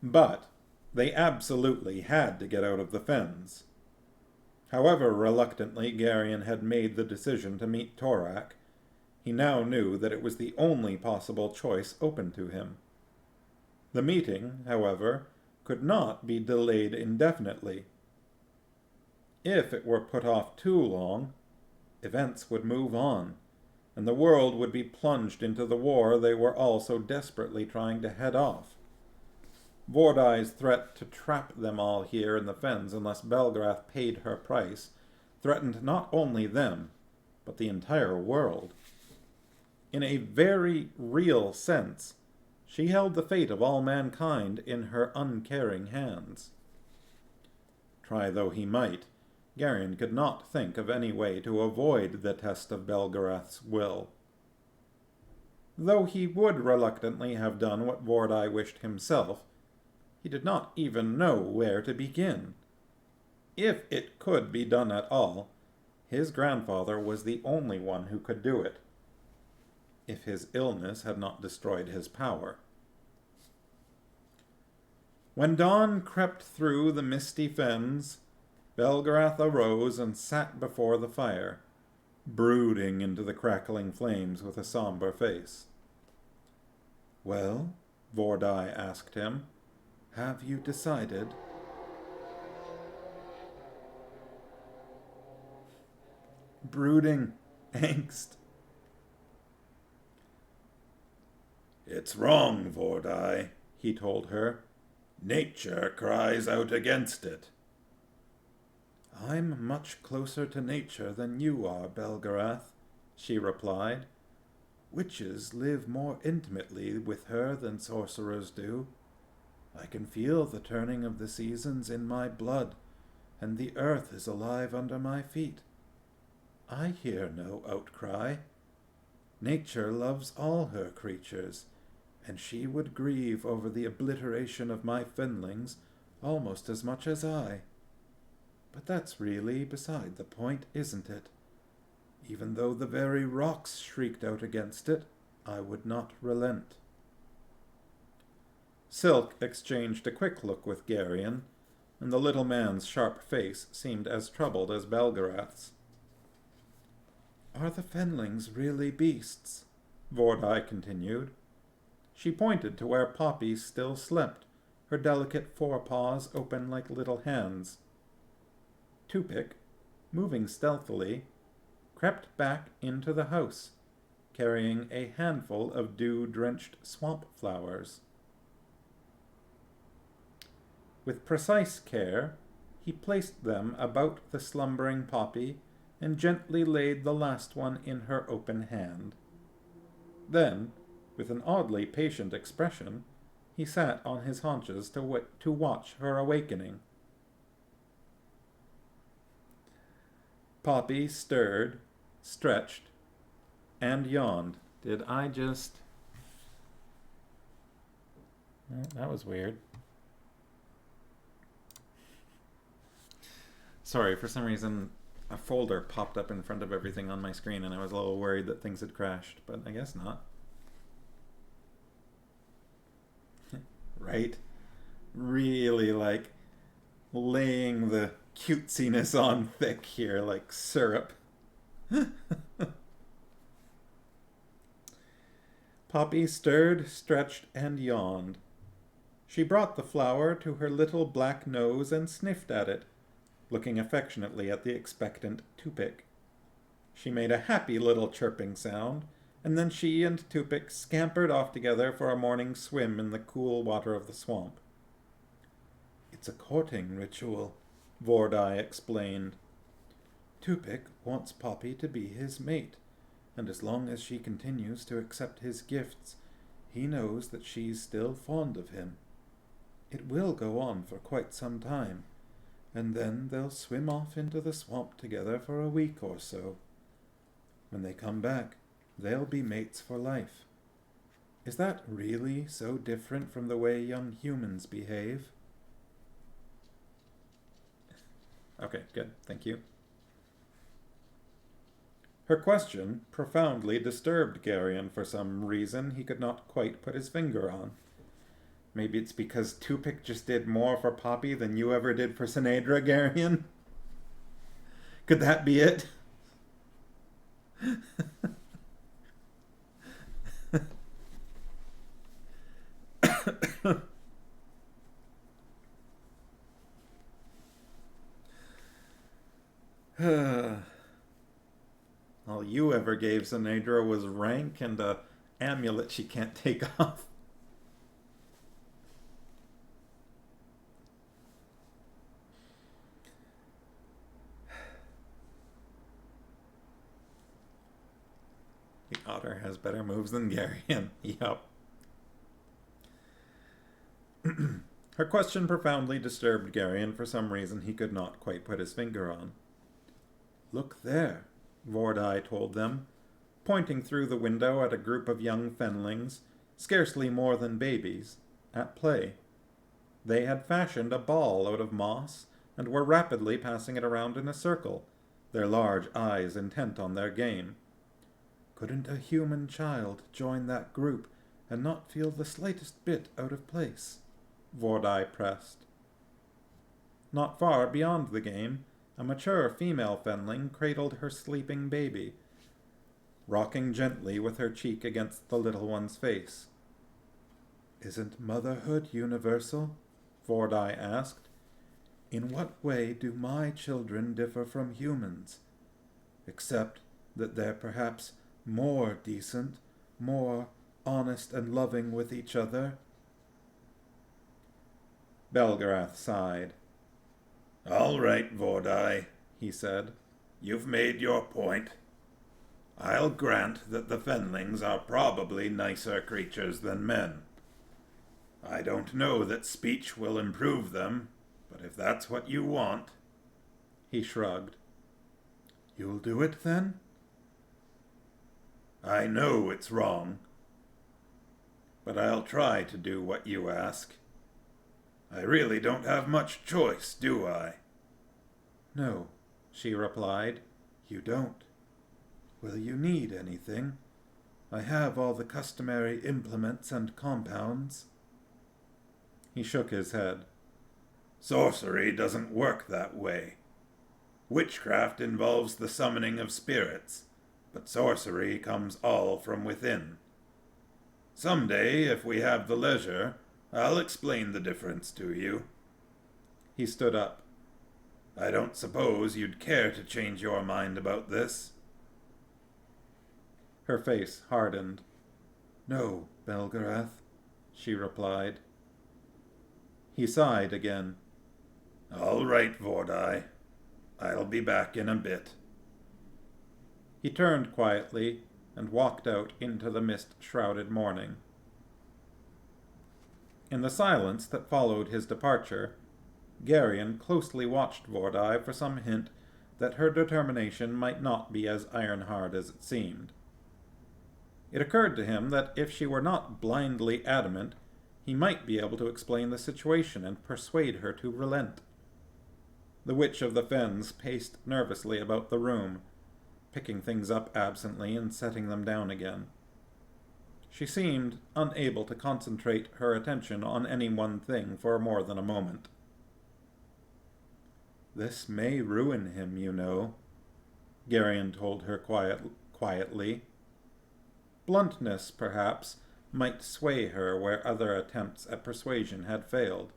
Speaker 1: But they absolutely had to get out of the Fens. However reluctantly Garion had made the decision to meet Torak, he now knew that it was the only possible choice open to him. The meeting, however, could not be delayed indefinitely. If it were put off too long, events would move on, and the world would be plunged into the war they were all so desperately trying to head off. Vordai's threat to trap them all here in the Fens unless Belgarath paid her price threatened not only them, but the entire world. In a very real sense, she held the fate of all mankind in her uncaring hands. Try though he might, Garion could not think of any way to avoid the test of Belgarath's will. Though he would reluctantly have done what Vordai wished himself, he did not even know where to begin. If it could be done at all, his grandfather was the only one who could do it, if his illness had not destroyed his power. When dawn crept through the misty Fens, Belgarath arose and sat before the fire, brooding into the crackling flames with a somber face. "Well," Vordai asked him, "have you decided?" Brooding, angst.
Speaker 2: "It's wrong, Vordai," he told her. "Nature cries out against it."
Speaker 1: "I'm much closer to nature than you are, Belgarath," she replied. "Witches live more intimately with her than sorcerers do. I can feel the turning of the seasons in my blood, and the earth is alive under my feet. I hear no outcry. Nature loves all her creatures, and she would grieve over the obliteration of my Fenlings almost as much as I. But that's really beside the point, isn't it? Even though the very rocks shrieked out against it, I would not relent." Silk exchanged a quick look with Garion, and the little man's sharp face seemed as troubled as Belgarath's. "Are the Fenlings really beasts?" Vordai continued. She pointed to where Poppy still slept, her delicate forepaws open like little hands. Tupic, moving stealthily, crept back into the house, carrying a handful of dew-drenched swamp flowers. With precise care, he placed them about the slumbering Poppy and gently laid the last one in her open hand. Then, with an oddly patient expression, he sat on his haunches to watch her awakening. Poppy stirred, stretched, and yawned. Did I just... That was weird. Sorry, for some reason a folder popped up in front of everything on my screen and I was a little worried that things had crashed, but I guess not. Right? Really, like, laying the cutesiness on thick here, like syrup. Poppy stirred, stretched, and yawned. She brought the flower to her little black nose and sniffed at it, looking affectionately at the expectant Tupic. She made a happy little chirping sound, and then she and Tupic scampered off together for a morning swim in the cool water of the swamp. "It's a courting ritual," Vordai explained. "Tupic wants Poppy to be his mate, and as long as she continues to accept his gifts, he knows that she's still fond of him. It will go on for quite some time, and then they'll swim off into the swamp together for a week or so. When they come back, they'll be mates for life. Is that really so different from the way young humans behave?" Okay, good. Thank you. Her question profoundly disturbed Garion for some reason he could not quite put his finger on. Maybe it's because Tupic just did more for Poppy than you ever did for Sinedra, Garion? Could that be it? All you ever gave Sinedra was rank and a amulet she can't take off. The otter has better moves than Garion. Yup. Her question profoundly disturbed Garion for some reason he could not quite put his finger on. Look there, Vordai told them, pointing through the window at a group of young Fenlings, scarcely more than babies, at play. They had fashioned a ball out of moss and were rapidly passing it around in a circle, their large eyes intent on their game. Couldn't a human child join that group and not feel the slightest bit out of place? Vordai pressed. Not far beyond the game, a mature female Fenling cradled her sleeping baby, rocking gently with her cheek against the little one's face. Isn't motherhood universal? Vordai asked. In what way do my children differ from humans? Except that they're perhaps more decent, more honest and loving with each other. Belgarath sighed.
Speaker 2: All right, Vordai,
Speaker 1: he said.
Speaker 2: You've made your point. I'll grant that the Fenlings are probably nicer creatures than men. I don't know that speech will improve them, but if that's what you want...
Speaker 1: He shrugged. You'll do it, then?
Speaker 2: I know it's wrong, but I'll try to do what you ask. I really don't have much choice, do I?
Speaker 1: No, she replied. You don't. Will you need anything? I have all the customary implements and compounds. He shook his head.
Speaker 2: Sorcery doesn't work that way. Witchcraft involves the summoning of spirits, but sorcery comes all from within. Someday, if we have the leisure, I'll explain the difference to you.
Speaker 1: He stood up.
Speaker 2: I don't suppose you'd care to change your mind about this?
Speaker 1: Her face hardened. No, Belgarath, she replied. He sighed again.
Speaker 2: All right, Vordai. I'll be back in a bit.
Speaker 1: He turned quietly and walked out into the mist-shrouded morning. In the silence that followed his departure, Garion closely watched Vordai for some hint that her determination might not be as iron-hard as it seemed. It occurred to him that if she were not blindly adamant, he might be able to explain the situation and persuade her to relent. The Witch of the Fens paced nervously about the room, picking things up absently and setting them down again. She seemed unable to concentrate her attention on any one thing for more than a moment. This may ruin him, you know, Garion told her quietly. Bluntness, perhaps, might sway her where other attempts at persuasion had failed.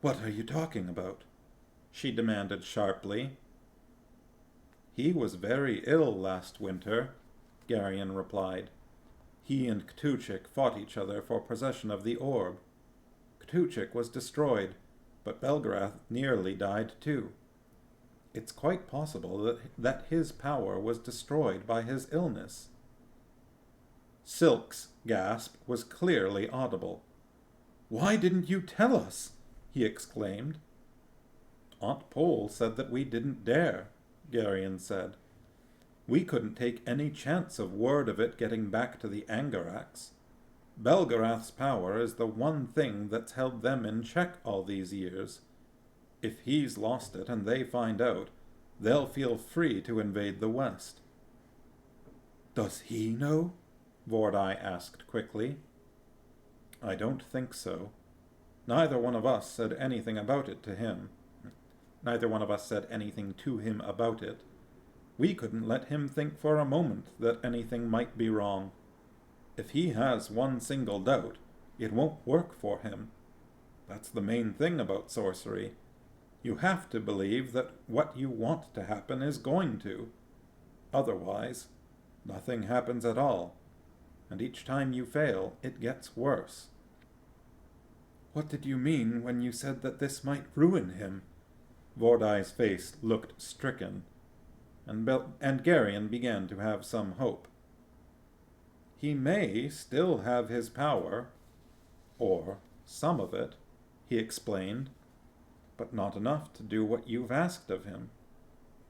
Speaker 1: What are you talking about? She demanded sharply. He was very ill last winter, Garion replied. He and Ktuchik fought each other for possession of the orb. Ktuchik was destroyed, but Belgarath nearly died too. It's quite possible that his power was destroyed by his illness. Silk's gasp was clearly audible. Why didn't you tell us? He exclaimed. Aunt Pole said that we didn't dare, Garion said. We couldn't take any chance of word of it getting back to the Angarax. Belgarath's power is the one thing that's held them in check all these years. If he's lost it and they find out, they'll feel free to invade the West. Does he know? Vordai asked quickly. I don't think so. Neither one of us said anything about it to him. Neither one of us said anything to him about it. We couldn't let him think for a moment that anything might be wrong. If he has one single doubt, it won't work for him. That's the main thing about sorcery. You have to believe that what you want to happen is going to. Otherwise, nothing happens at all. And each time you fail, it gets worse. What did you mean when you said that this might ruin him? Vordai's face looked stricken, and Garion began to have some hope. He may still have his power, or some of it, he explained, but not enough to do what you've asked of him.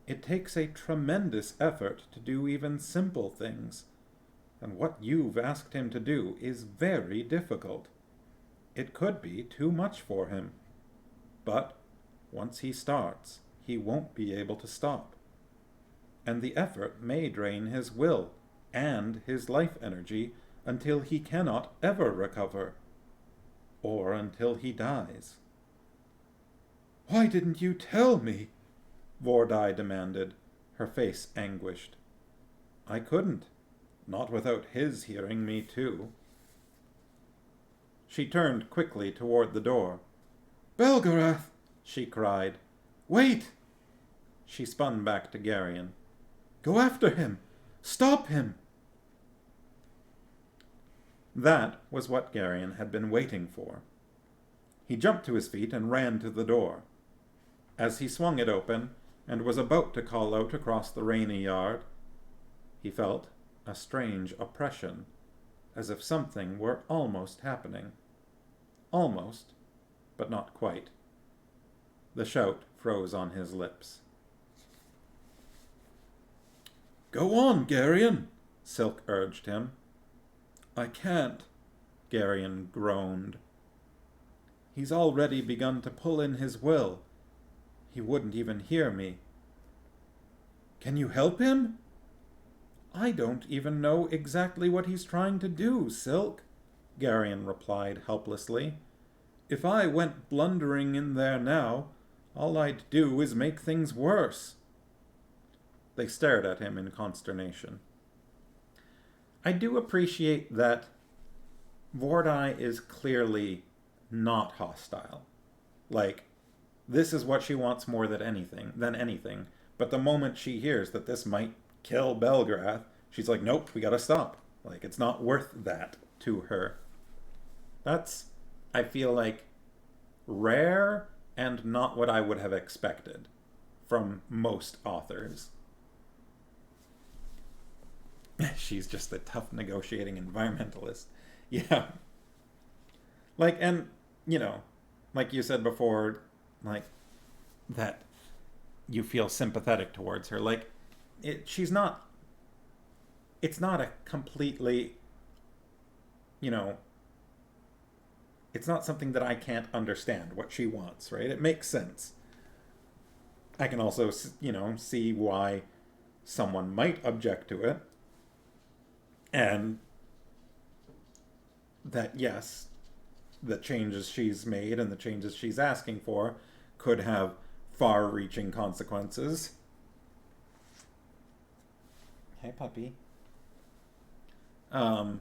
Speaker 1: It takes a tremendous effort to do even simple things, and what you've asked him to do is very difficult. It could be too much for him, but once he starts, he won't be able to stop. And the effort may drain his will and his life energy until he cannot ever recover, or until he dies. Why didn't you tell me? Vordai demanded, her face anguished. I couldn't, not without his hearing me too. She turned quickly toward the door. Belgarath, she cried. Wait! She spun back to Garion. Go after him! Stop him! That was what Garion had been waiting for. He jumped to his feet and ran to the door. As he swung it open and was about to call out across the rainy yard, he felt a strange oppression, as if something were almost happening. Almost, but not quite. The shout froze on his lips. Go on, Garion, Silk urged him. I can't, Garion groaned. He's already begun to pull in his will. He wouldn't even hear me. Can you help him? I don't even know exactly what he's trying to do, Silk, Garion replied helplessly. If I went blundering in there now, all I'd do is make things worse. They stared at him in consternation. I do appreciate that Vordai is clearly not hostile. Like, this is what she wants more than anything. But the moment she hears that this might kill Belgarath, she's like, nope, we gotta stop. Like, it's not worth that to her. That's, I feel like, rare and not what I would have expected from most authors. She's just a tough negotiating environmentalist. Yeah. Like, and, you know, like you said before, like, that you feel sympathetic towards her. Like, it's not a completely, you know, it's not something that I can't understand what she wants, right? It makes sense. I can also, you know, see why someone might object to it. And that, yes, the changes she's made and the changes she's asking for could have far-reaching consequences. Hey, puppy. But,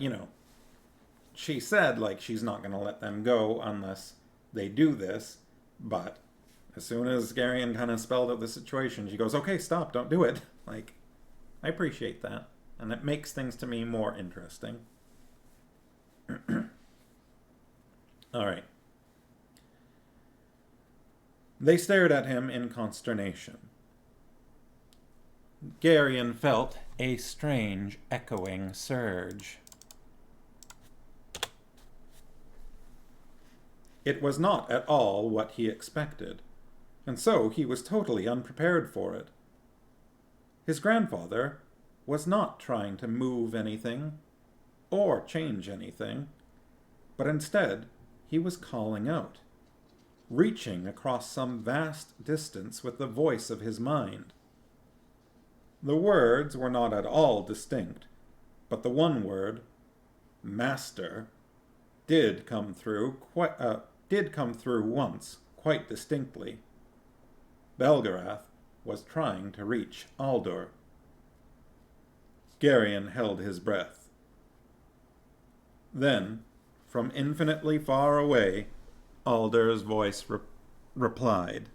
Speaker 1: you know, she said, like, she's not going to let them go unless they do this, but as soon as Garion kind of spelled out the situation, she goes, okay, stop, don't do it. Like, I appreciate that, and it makes things to me more interesting. All right. They stared at him in consternation. Garion felt a strange echoing surge. It was not at all what he expected, and so he was totally unprepared for it. His grandfather was not trying to move anything or change anything, but instead he was calling out, reaching across some vast distance with the voice of his mind. The words were not at all distinct, but the one word, master did come through once, quite distinctly. Belgarath was trying to reach Aldor. Garion held his breath. Then, from infinitely far away, Aldor's voice replied.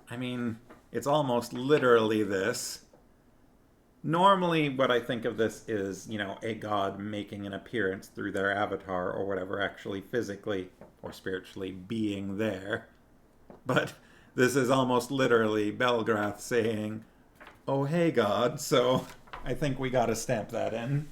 Speaker 1: I mean, it's almost literally this. Normally, what I think of this is, a god making an appearance through their avatar or whatever, actually physically or spiritually being there. But this is almost literally Belgrath saying, "Oh, hey, God," so I think we gotta stamp that in.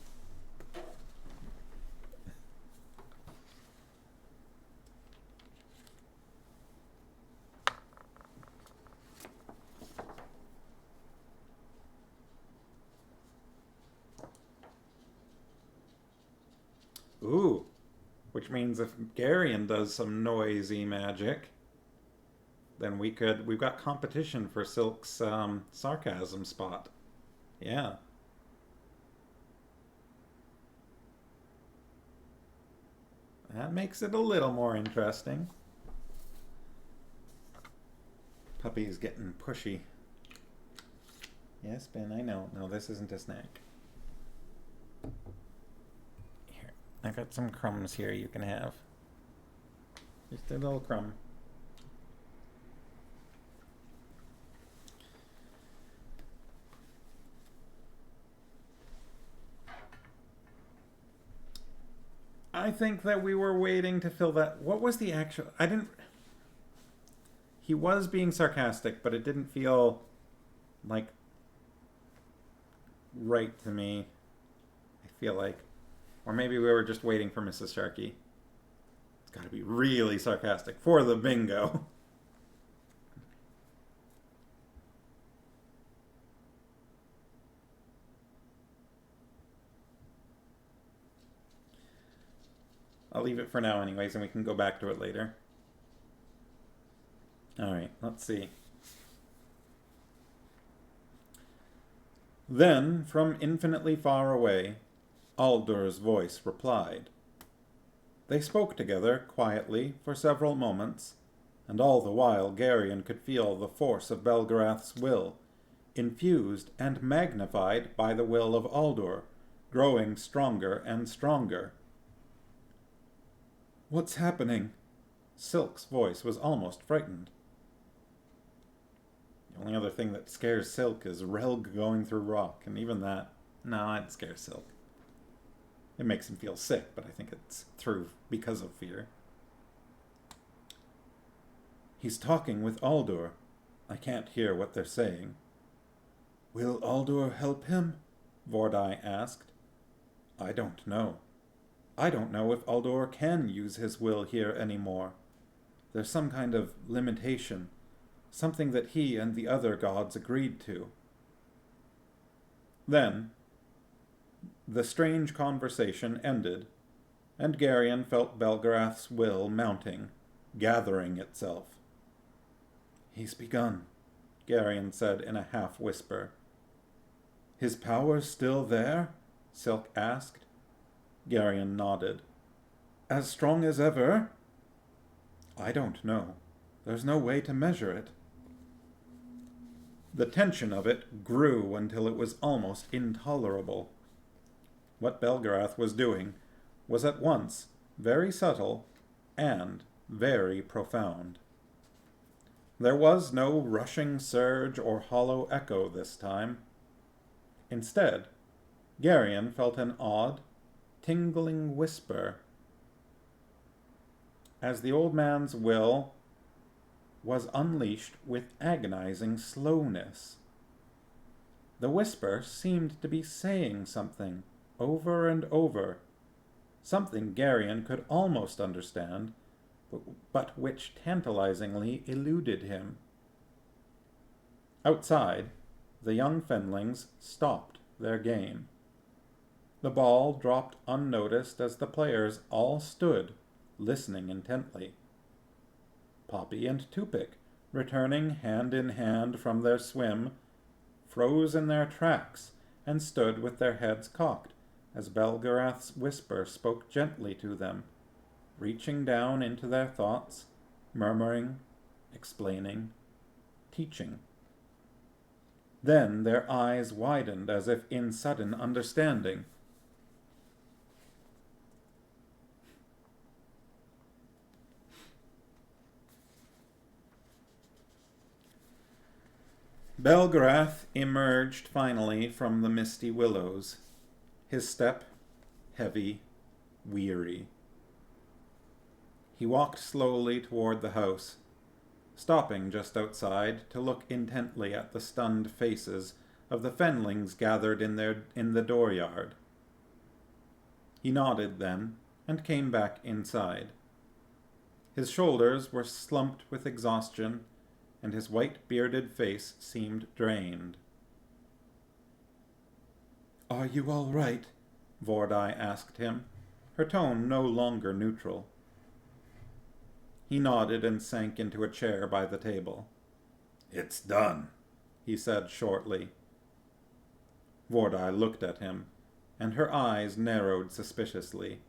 Speaker 1: Ooh, which means if Garion does some noisy magic, then we've got competition for Silk's sarcasm spot. Yeah. That makes it a little more interesting. Puppy's getting pushy. Yes, Ben, I know. No, this isn't a snack. Here, I got some crumbs here you can have. Just a little crumb. I think that we were waiting to fill that. What was the actual... He was being sarcastic, but it didn't feel like right to me. I feel like... Or maybe we were just waiting for Mrs. Sharkey. It's got to be really sarcastic for the bingo. I'll leave it for now anyways, and we can go back to it later. Alright, let's see. Then, from infinitely far away, Aldor's voice replied. They spoke together quietly for several moments, and all the while Garion could feel the force of Belgarath's will, infused and magnified by the will of Aldor, growing stronger and stronger. What's happening? Silk's voice was almost frightened. The only other thing that scares Silk is Relg going through rock, and even that, no, it scares Silk. It makes him feel sick, but I think it's through because of fear. He's talking with Aldor. I can't hear what they're saying. Will Aldor help him? Vordai asked. I don't know. I don't know if Aldor can use his will here anymore. There's some kind of limitation, something that he and the other gods agreed to. Then, the strange conversation ended, and Garion felt Belgarath's will mounting, gathering itself. He's begun, Garion said in a half-whisper. His power's still there? Silk asked. Garion nodded. As strong as ever? I don't know. There's no way to measure it. The tension of it grew until it was almost intolerable. What Belgarath was doing was at once very subtle and very profound. There was no rushing surge or hollow echo this time. Instead, Garion felt an odd, tingling whisper, as the old man's will was unleashed with agonizing slowness. The whisper seemed to be saying something over and over, something Garion could almost understand, but which tantalizingly eluded him. Outside, the young Fenlings stopped their game. The ball dropped unnoticed as the players all stood, listening intently. Poppy and Tupic, returning hand in hand from their swim, froze in their tracks and stood with their heads cocked as Belgarath's whisper spoke gently to them, reaching down into their thoughts, murmuring, explaining, teaching. Then their eyes widened as if in sudden understanding. Belgarath emerged finally from the misty willows, his step heavy, weary. He walked slowly toward the house, stopping just outside to look intently at the stunned faces of the Fenlings gathered in the dooryard. He nodded then and came back inside. His shoulders were slumped with exhaustion, and his white bearded face seemed drained. "Are you all right?" Vordai asked him, her tone no longer neutral. He nodded and sank into a chair by the table.
Speaker 2: "It's done,"
Speaker 1: he said shortly. Vordai looked at him, and her eyes narrowed suspiciously.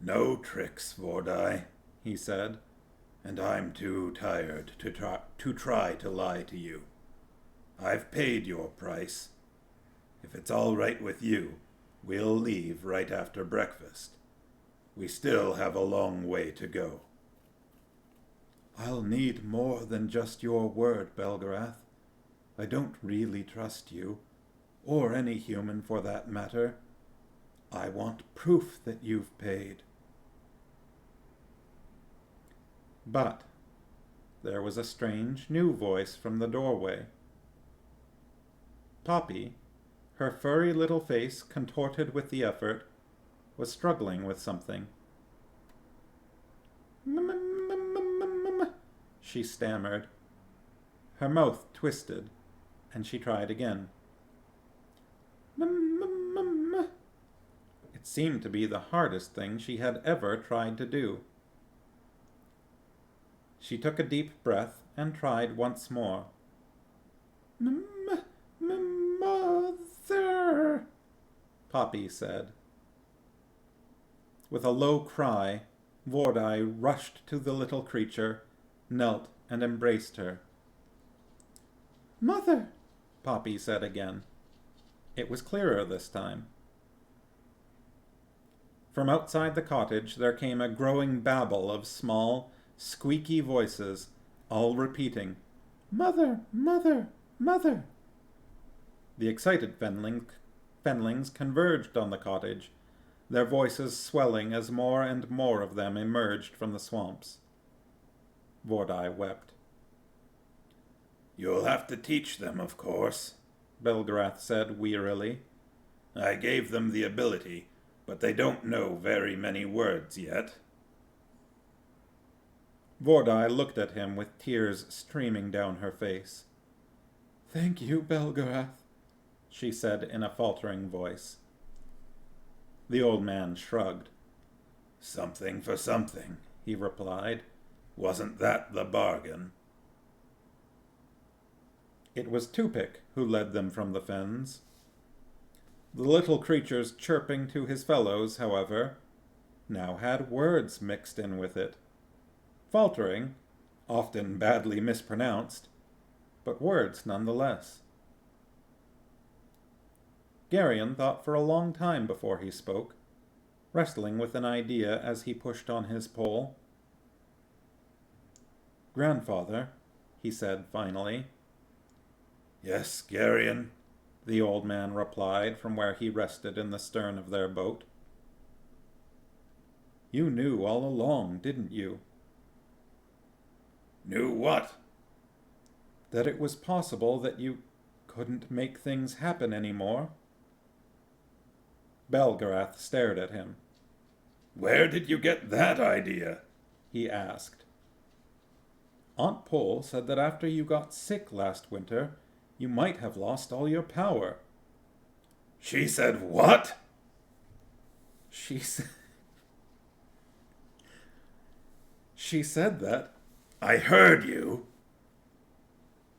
Speaker 2: "No tricks, Vordai," he said, "and I'm too tired to try to lie to you. I've paid your price. If it's all right with you, we'll leave right after breakfast. We still have a long way to go."
Speaker 1: "I'll need more than just your word, Belgarath. I don't really trust you, or any human for that matter. I want proof that you've paid." But there was a strange new voice from the doorway. Poppy, her furry little face contorted with the effort, was struggling with something. She stammered. Her mouth twisted, and she tried again. It seemed to be the hardest thing she had ever tried to do. She took a deep breath and tried once more. "Mother," Poppy said. With a low cry, Vordai rushed to the little creature, knelt and embraced her. "Mother," Poppy said again. It was clearer this time. From outside the cottage there came a growing babble of small, squeaky voices, all repeating, "Mother, mother, mother." The excited Fenlings converged on the cottage, their voices swelling as more and more of them emerged from the swamps. Vordai wept.
Speaker 2: "You'll have to teach them, of course,"
Speaker 1: Belgarath said wearily.
Speaker 2: "I gave them the ability, but they don't know very many words yet."
Speaker 1: Vordai looked at him with tears streaming down her face. "Thank you, Belgarath," she said in a faltering voice. The old man shrugged.
Speaker 2: "Something for something," he replied. "Wasn't that the bargain?"
Speaker 1: It was Tupic who led them from the fens. The little creatures chirping to his fellows, however, now had words mixed in with it. Faltering, often badly mispronounced, but words nonetheless. Garion thought for a long time before he spoke, wrestling with an idea as he pushed on his pole. "Grandfather," he said finally.
Speaker 2: "Yes, Garion,"
Speaker 1: the old man replied from where he rested in the stern of their boat. "You knew all along, didn't you?"
Speaker 2: "Knew what?"
Speaker 1: "That it was possible that you couldn't make things happen anymore." Belgarath stared at him.
Speaker 2: "Where did you get that idea?"
Speaker 1: he asked. "Aunt Pole said that after you got sick last winter, you might have lost all your power."
Speaker 2: "She said what?"
Speaker 1: She said that.
Speaker 2: "I heard you."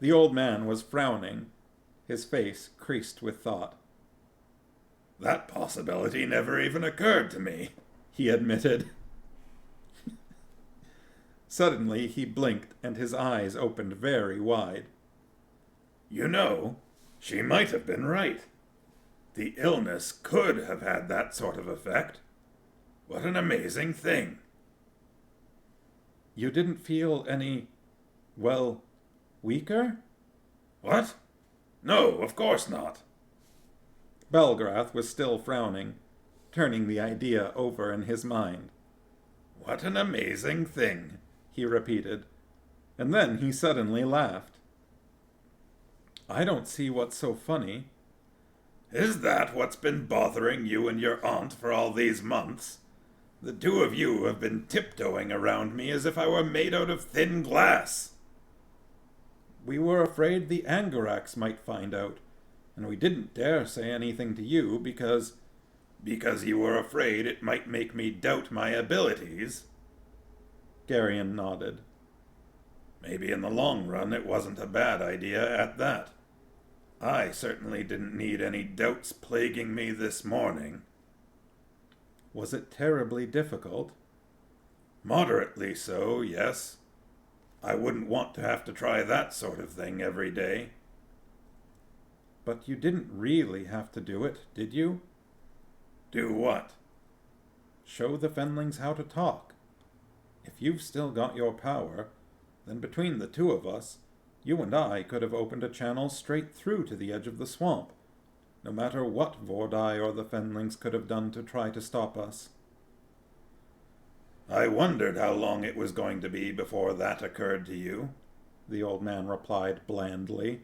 Speaker 1: The old man was frowning. his face creased with thought.
Speaker 2: That possibility never even occurred to me, he admitted.
Speaker 1: Suddenly he blinked, and his eyes opened very wide.
Speaker 2: You know, she might have been right. The illness could have had that sort of effect. What an amazing thing.
Speaker 1: You didn't feel any, well, weaker?
Speaker 2: What? No, of course not.
Speaker 1: Belgrath was still frowning, turning the idea over in his mind.
Speaker 2: What an amazing thing,
Speaker 1: he repeated, and then he suddenly laughed. I don't see what's so funny.
Speaker 2: Is that what's been bothering you and your aunt for all these months? The two of you have been tiptoeing around me as if I were made out of thin glass.
Speaker 1: We were afraid the Angarax might find out, and we didn't dare say anything to you because...
Speaker 2: Because you were afraid it might make me doubt my abilities?
Speaker 1: Garion nodded.
Speaker 2: Maybe in the long run it wasn't a bad idea at that. I certainly didn't need any doubts plaguing me this morning.
Speaker 1: Was it terribly difficult?
Speaker 2: Moderately so, yes. I wouldn't want to have to try that sort of thing every day.
Speaker 1: But you didn't really have to do it, did you?
Speaker 2: Do what?
Speaker 1: Show the Fenlings how to talk. If you've still got your power, then between the two of us, you and I could have opened a channel straight through to the edge of the swamp, no matter what Vordai or the Fenlings could have done to try to stop us.
Speaker 2: I wondered how long it was going to be before that occurred to you,
Speaker 1: the old man replied blandly.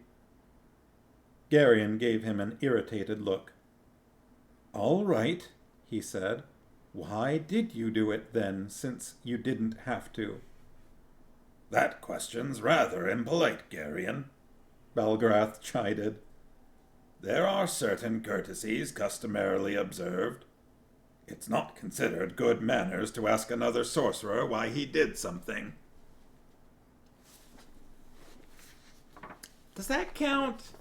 Speaker 1: Garion gave him an irritated look. All right, he said. Why did you do it then, since you didn't have to?
Speaker 2: That question's rather impolite, Garion,
Speaker 1: Belgrath chided.
Speaker 2: There are certain courtesies customarily observed. It's not considered good manners to ask another sorcerer why he did something.
Speaker 1: Does that count?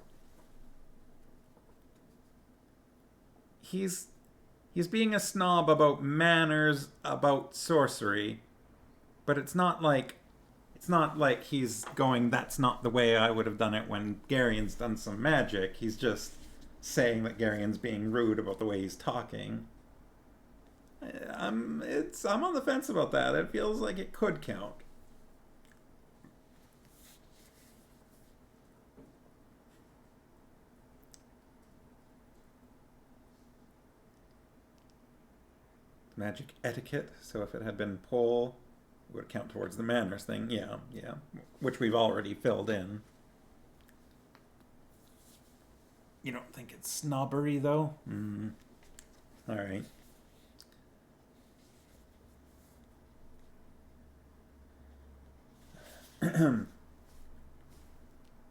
Speaker 1: He's being a snob about manners, about sorcery, but it's not like he's going, that's not the way I would have done it when Garion's done some magic. He's just saying that Garion's being rude about the way he's talking. I'm on the fence about that. It feels like it could count. Magic etiquette, so if it had been pull, it would count towards the manners thing. Yeah, which we've already filled in. You don't think it's snobbery, though? All right.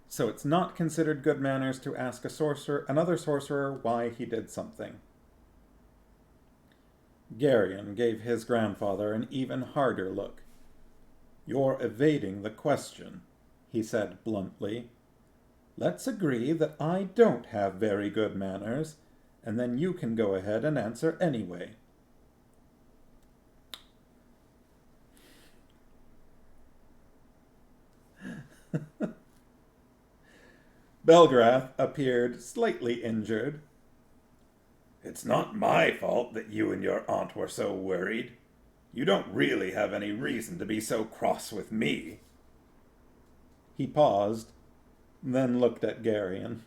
Speaker 1: So it's not considered good manners to ask another sorcerer why he did something. Garion gave his grandfather an even harder look. You're evading the question, he said bluntly. Let's agree that I don't have very good manners, and then you can go ahead and answer anyway. Belgrath appeared slightly injured.
Speaker 2: It's not my fault that you and your aunt were so worried. You don't really have any reason to be so cross with me.
Speaker 1: He paused, then looked at Garion.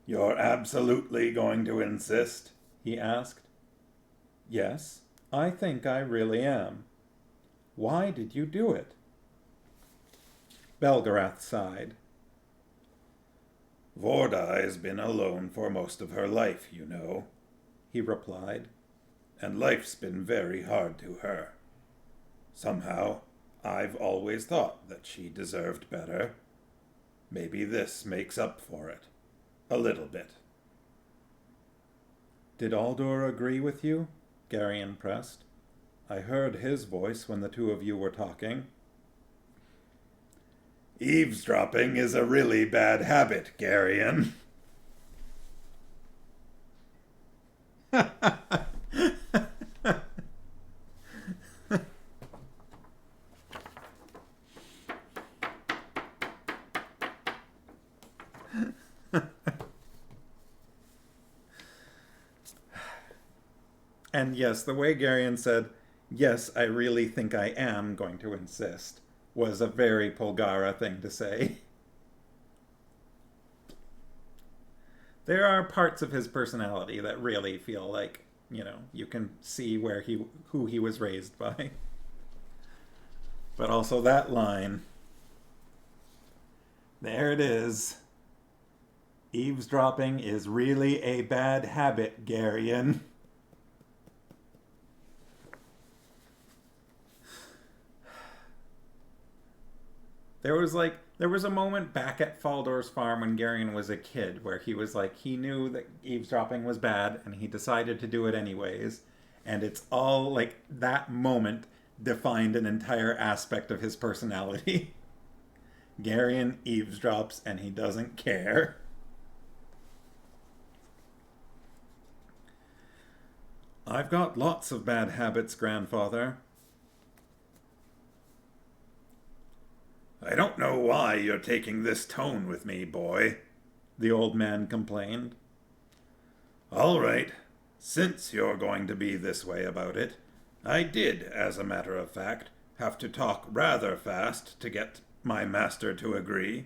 Speaker 2: You're absolutely going to insist?
Speaker 1: He asked. Yes, I think I really am. Why did you do it? Belgarath sighed.
Speaker 2: Vordai's been alone for most of her life, you know, he replied, and life's been very hard to her. Somehow, I've always thought that she deserved better. Maybe this makes up for it. A little bit.
Speaker 1: Did Aldor agree with you? Garion pressed. I heard his voice when the two of you were talking.
Speaker 2: Eavesdropping is a really bad habit, Garion,
Speaker 1: And yes, the way Garion said, yes, I really think I am going to insist, was a very Polgara thing to say. There are parts of his personality that really feel like, you can see who he was raised by. But also that line. There it is. Eavesdropping is really a bad habit, Garion. There was a moment back at Faldor's farm when Garion was a kid where he was like, he knew that eavesdropping was bad and he decided to do it anyways. And it's all like that moment defined an entire aspect of his personality. Garion eavesdrops and he doesn't care. I've got lots of bad habits, grandfather.
Speaker 2: I don't know why you're taking this tone with me, boy,
Speaker 1: the old man complained.
Speaker 2: All right, since you're going to be this way about it, I did, as a matter of fact, have to talk rather fast to get my master to agree.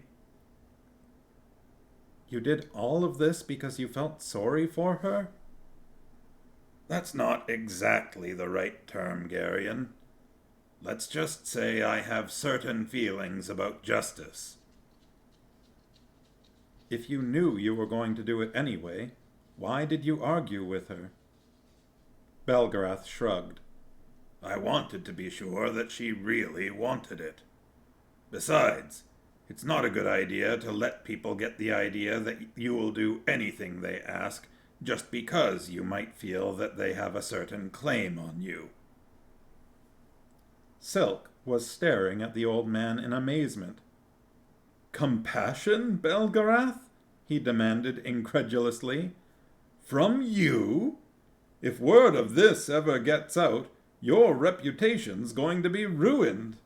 Speaker 1: You did all of this because you felt sorry for her?
Speaker 2: That's not exactly the right term, Garion. Let's just say I have certain feelings about justice.
Speaker 1: If you knew you were going to do it anyway, why did you argue with her? Belgarath shrugged.
Speaker 2: I wanted to be sure that she really wanted it. Besides, it's not a good idea to let people get the idea that you will do anything they ask just because you might feel that they have a certain claim on you.
Speaker 1: Silk was staring at the old man in amazement. Compassion, Belgarath? He demanded incredulously. From you? If word of this ever gets out, your reputation's going to be ruined.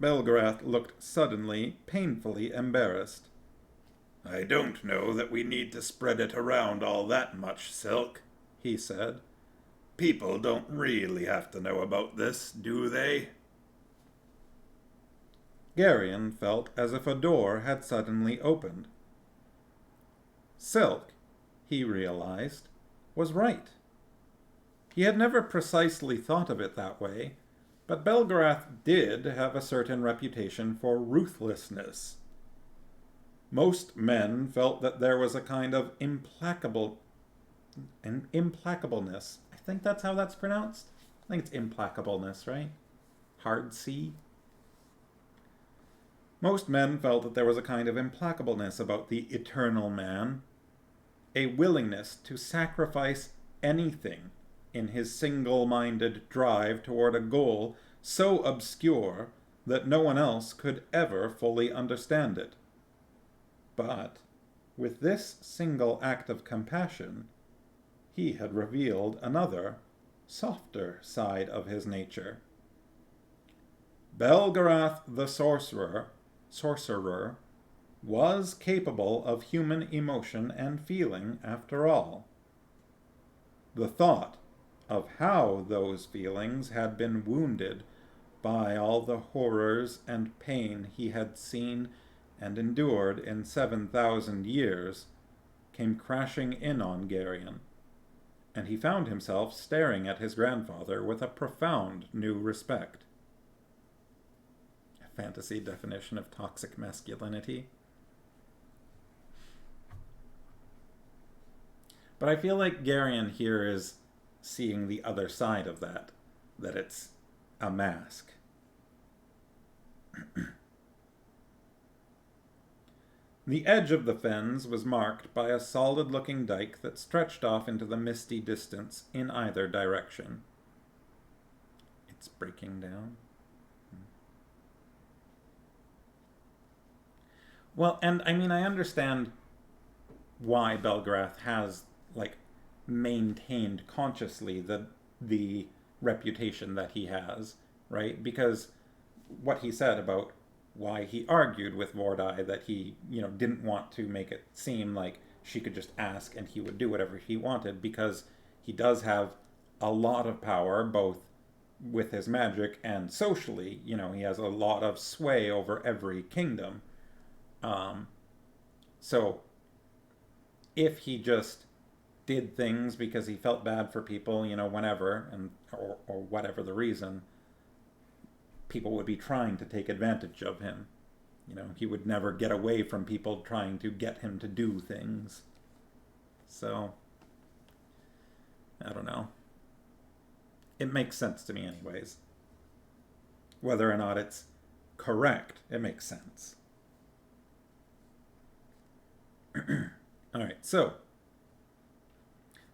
Speaker 1: Belgarath looked suddenly, painfully embarrassed.
Speaker 2: I don't know that we need to spread it around all that much, Silk, he said. People don't really have to know about this, do they?
Speaker 1: Garion felt as if a door had suddenly opened. Silk, he realized, was right. He had never precisely thought of it that way, but Belgarath did have a certain reputation for ruthlessness. Most men felt that there was a kind of implacableness. I think that's how that's pronounced. I think it's implacableness, right? Hard C. Most men felt that there was a kind of implacableness about the eternal man, a willingness to sacrifice anything in his single-minded drive toward a goal so obscure that no one else could ever fully understand it. But with this single act of compassion, he had revealed another, softer side of his nature. Belgarath the sorcerer, was capable of human emotion and feeling after all. The thought of how those feelings had been wounded by all the horrors and pain he had seen and endured in 7,000 years came crashing in on Garion, and he found himself staring at his grandfather with a profound new respect. A fantasy definition of toxic masculinity. But I feel like Garion here is seeing the other side of that it's a mask. The edge of the Fens was marked by a solid-looking dike that stretched off into the misty distance in either direction. It's breaking down. Well, and I mean, I understand why Belgarath has, maintained consciously the reputation that he has, right? Because what he said about why he argued with Vordai that he, didn't want to make it seem like she could just ask and he would do whatever he wanted, because he does have a lot of power, both with his magic and socially. He has a lot of sway over every kingdom. So if he just did things because he felt bad for people, whenever, or whatever the reason, people would be trying to take advantage of him. He would never get away from people trying to get him to do things. So, I don't know. It makes sense to me anyways. Whether or not it's correct, it makes sense. Alright, so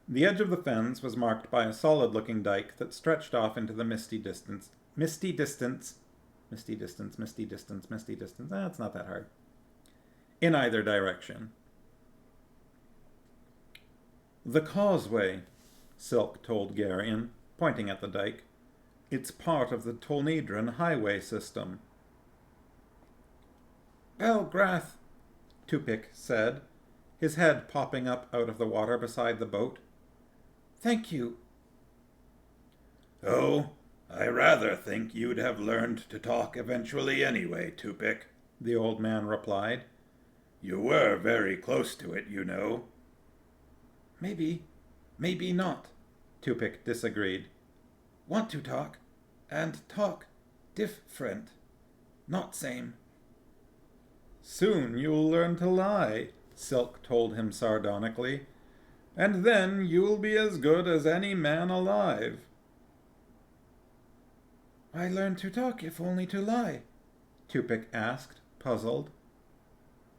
Speaker 1: the edge of the fens was marked by a solid-looking dike that stretched off into the misty distance. It's not that hard. In either direction. The causeway, Silk told Garion, pointing at the dike. It's part of the Tolnedran highway system. Belgrath, Tupik said, his head popping up out of the water beside the boat. Thank you.
Speaker 2: Oh, I rather think you'd have learned to talk eventually anyway, Tupik,
Speaker 1: the old man replied.
Speaker 2: You were very close to it, you know.
Speaker 1: Maybe not, Tupik disagreed. Want to talk, and talk different, not same. Soon you'll learn to lie, Silk told him sardonically, and then you'll be as good as any man alive. Why learn to talk if only to lie? Tupik asked, puzzled.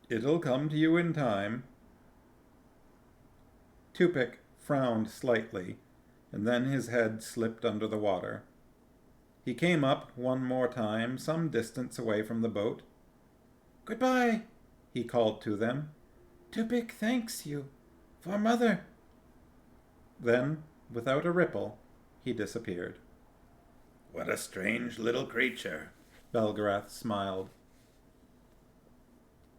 Speaker 1: It'll come to you in time. Tupik frowned slightly, and then his head slipped under the water. He came up one more time, some distance away from the boat. Goodbye, he called to them. Tupik thanks you, for Mother. Then, without a ripple, he disappeared.
Speaker 2: What a strange little creature,
Speaker 1: Belgarath smiled.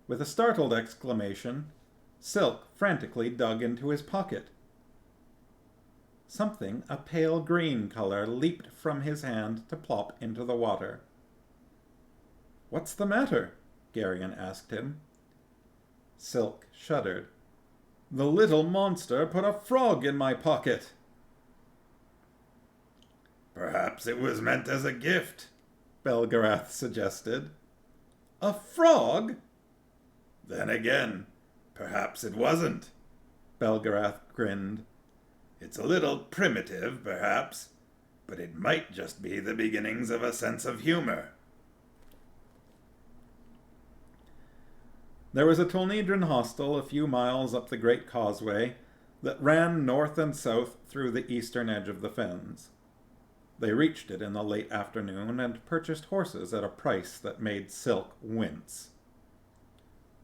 Speaker 1: With a startled exclamation, Silk frantically dug into his pocket. Something a pale green color leaped from his hand to plop into the water. What's the matter? Garion asked him. Silk shuddered. The little monster put a frog in my pocket.
Speaker 2: Perhaps it was meant as a gift,
Speaker 1: Belgarath suggested. A frog?
Speaker 2: Then again, perhaps it wasn't.
Speaker 1: Belgarath grinned.
Speaker 2: It's a little primitive, perhaps, but it might just be the beginnings of a sense of humor.
Speaker 1: There was a Tolnedran hostel a few miles up the great causeway that ran north and south through the eastern edge of the fens. They reached it in the late afternoon and purchased horses at a price that made Silk wince.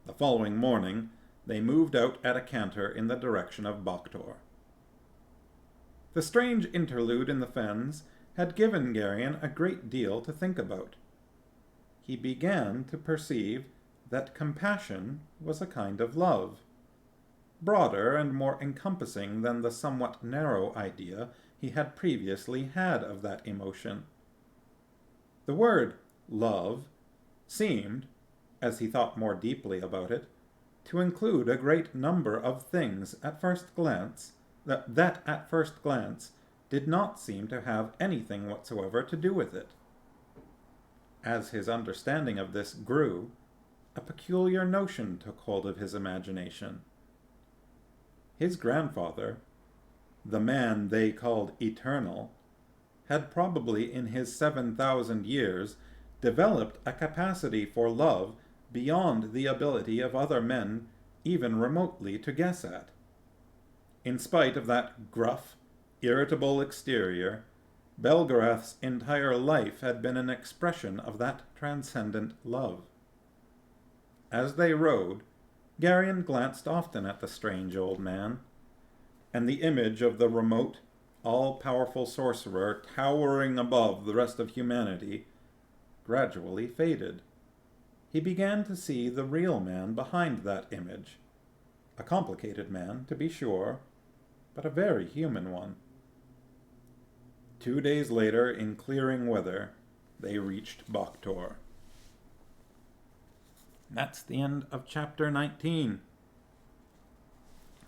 Speaker 1: The following morning, they moved out at a canter in the direction of Boktor. The strange interlude in the fens had given Garion a great deal to think about. He began to perceive that compassion was a kind of love, broader and more encompassing than the somewhat narrow idea he had previously had of that emotion. The word love seemed, as he thought more deeply about it, to include a great number of things at first glance that at first glance did not seem to have anything whatsoever to do with it. As his understanding of this grew, a peculiar notion took hold of his imagination. His grandfather, the man they called Eternal, had probably in his 7,000 years developed a capacity for love beyond the ability of other men even remotely to guess at. In spite of that gruff, irritable exterior, Belgarath's entire life had been an expression of that transcendent love. As they rode, Garion glanced often at the strange old man, and the image of the remote, all-powerful sorcerer towering above the rest of humanity gradually faded. he began to see the real man behind that image. A complicated man, to be sure, but a very human one. 2 days later, in clearing weather, they reached Boktor. That's the end of chapter 19.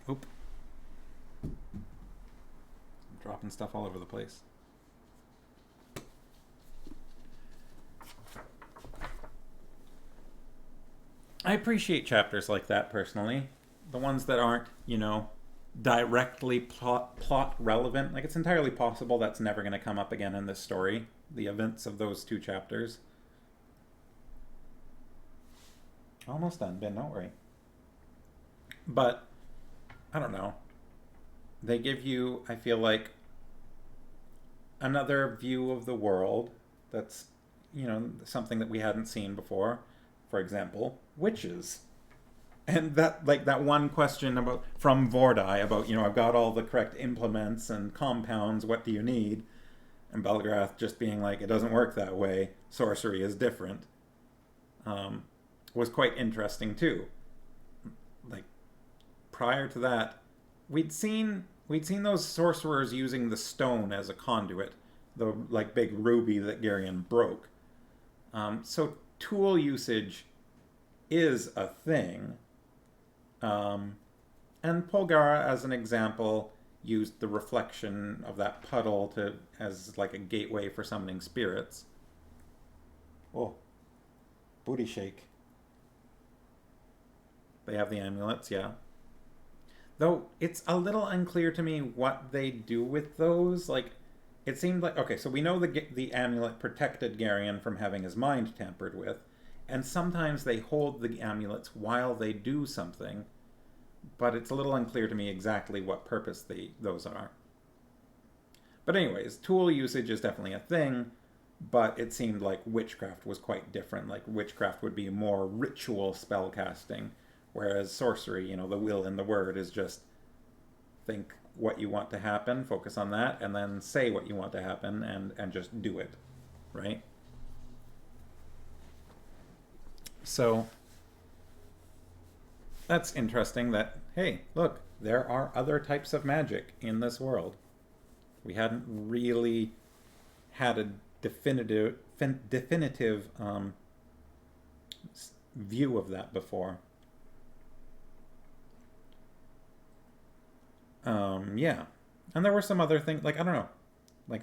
Speaker 1: Oop. I'm dropping stuff all over the place. I appreciate chapters like that personally. The ones that aren't, directly plot relevant. Like, it's entirely possible that's never going to come up again in this story. The events of those 2 chapters. Almost done, Ben, don't worry. But, I don't know. They give you, I feel like, another view of the world that's, something that we hadn't seen before. For example, witches. And that one question from Vordai about, I've got all the correct implements and compounds, what do you need? And Belgrath just being like, it doesn't work that way, sorcery is different, was quite interesting too. Like, prior to that, we'd seen those sorcerers using the stone as a conduit, the big ruby that Garion broke. So tool usage is a thing. And Polgara, as an example, used the reflection of that puddle as a gateway for summoning spirits. Oh, booty shake. They have the amulets, yeah. Though it's a little unclear to me what they do with those. It seemed okay, so we know the amulet protected Garion from having his mind tampered with, and sometimes they hold the amulets while they do something, but it's a little unclear to me exactly what purpose those are. But anyways, tool usage is definitely a thing, but it seemed like witchcraft was quite different. Witchcraft would be more ritual spellcasting, whereas sorcery, the will in the word is just think what you want to happen, focus on that, and then say what you want to happen and just do it, right? So that's interesting that, hey, look, there are other types of magic in this world. We hadn't really had a definitive view of that before. Yeah. And there were some other things, I don't know,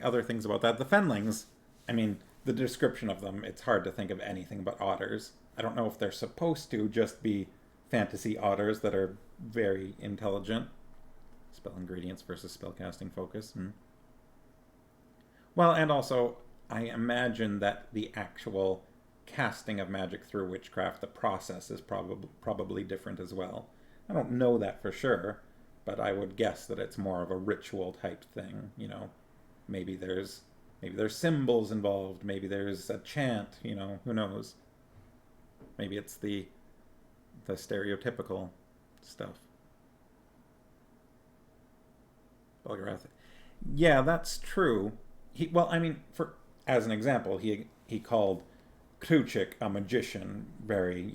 Speaker 1: other things about that. The Fenlings, the description of them, it's hard to think of anything but otters. I don't know if they're supposed to just be fantasy otters that are very intelligent. Spell ingredients versus spellcasting focus. Well, and also, I imagine that the actual casting of magic through witchcraft, the process is probably different as well. I don't know that for sure, but I would guess that it's more of a ritual type thing. Maybe there's symbols involved. Maybe there's a chant. Who knows? Maybe it's the stereotypical stuff. Belgarath. Yeah, that's true. As an example, he called Kruchik a magician. Very,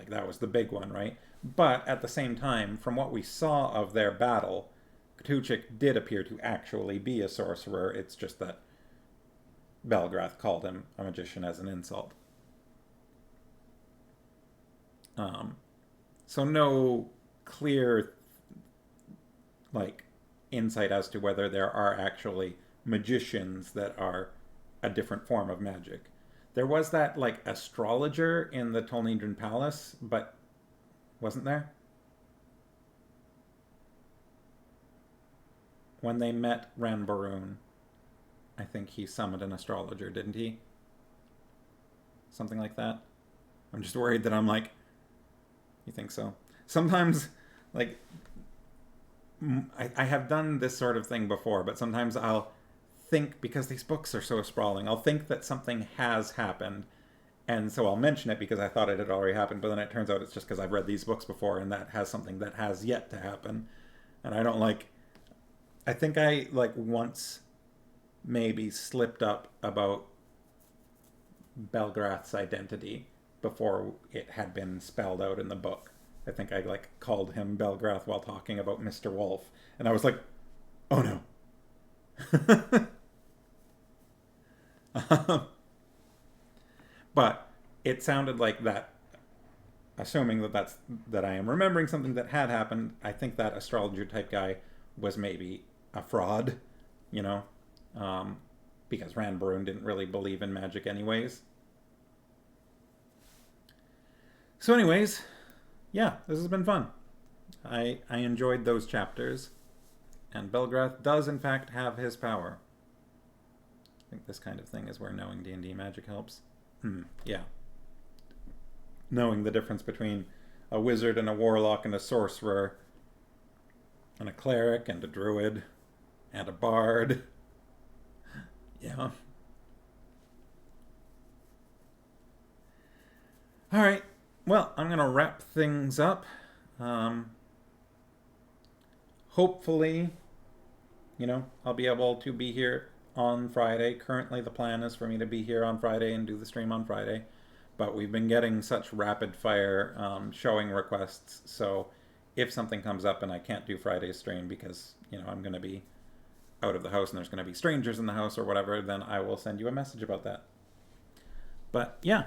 Speaker 1: that was the big one, right? But at the same time, from what we saw of their battle, Kruchik did appear to actually be a sorcerer. It's just that Belgrath called him a magician as an insult. So no clear, insight as to whether there are actually magicians that are a different form of magic. There was that, astrologer in the Tolnedran Palace, but wasn't there? When they met Ranbaroon, I think he summoned an astrologer, didn't he? Something like that. I'm just worried that I'm you think so? Sometimes, I have done this sort of thing before, but sometimes I'll think, because these books are so sprawling, I'll think that something has happened, and so I'll mention it because I thought it had already happened, but then it turns out it's just because I've read these books before, and that has something that has yet to happen, and I don't I think I, once maybe slipped up about Belgrath's identity, before it had been spelled out in the book. I think I like called him Belgrath while talking about Mr. Wolf, and I was like, oh no. But it sounded like that, assuming that I am remembering something that had happened. I think that astrologer type guy was maybe a fraud, you know, because Ranbarun didn't really believe in magic anyways. So anyways, yeah, this has been fun. I enjoyed those chapters, and Belgrath does in fact have his power. I think this kind of thing is where knowing D&D magic helps. Yeah. Knowing the difference between a wizard and a warlock and a sorcerer, and a cleric and a druid, and a bard. Yeah. Alright, well, I'm going to wrap things up. Hopefully, I'll be able to be here on Friday. Currently, the plan is for me to be here on Friday and do the stream on Friday. But we've been getting such rapid fire showing requests, so if something comes up and I can't do Friday's stream because, I'm going to be out of the house and there's going to be strangers in the house or whatever, then I will send you a message about that. But yeah,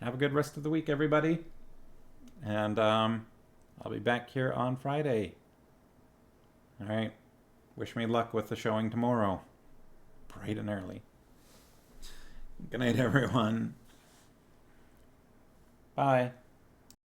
Speaker 1: have a good rest of the week, everybody. And I'll be back here on Friday. All right. Wish me luck with the showing tomorrow. Bright and early. Good night, everyone. Bye.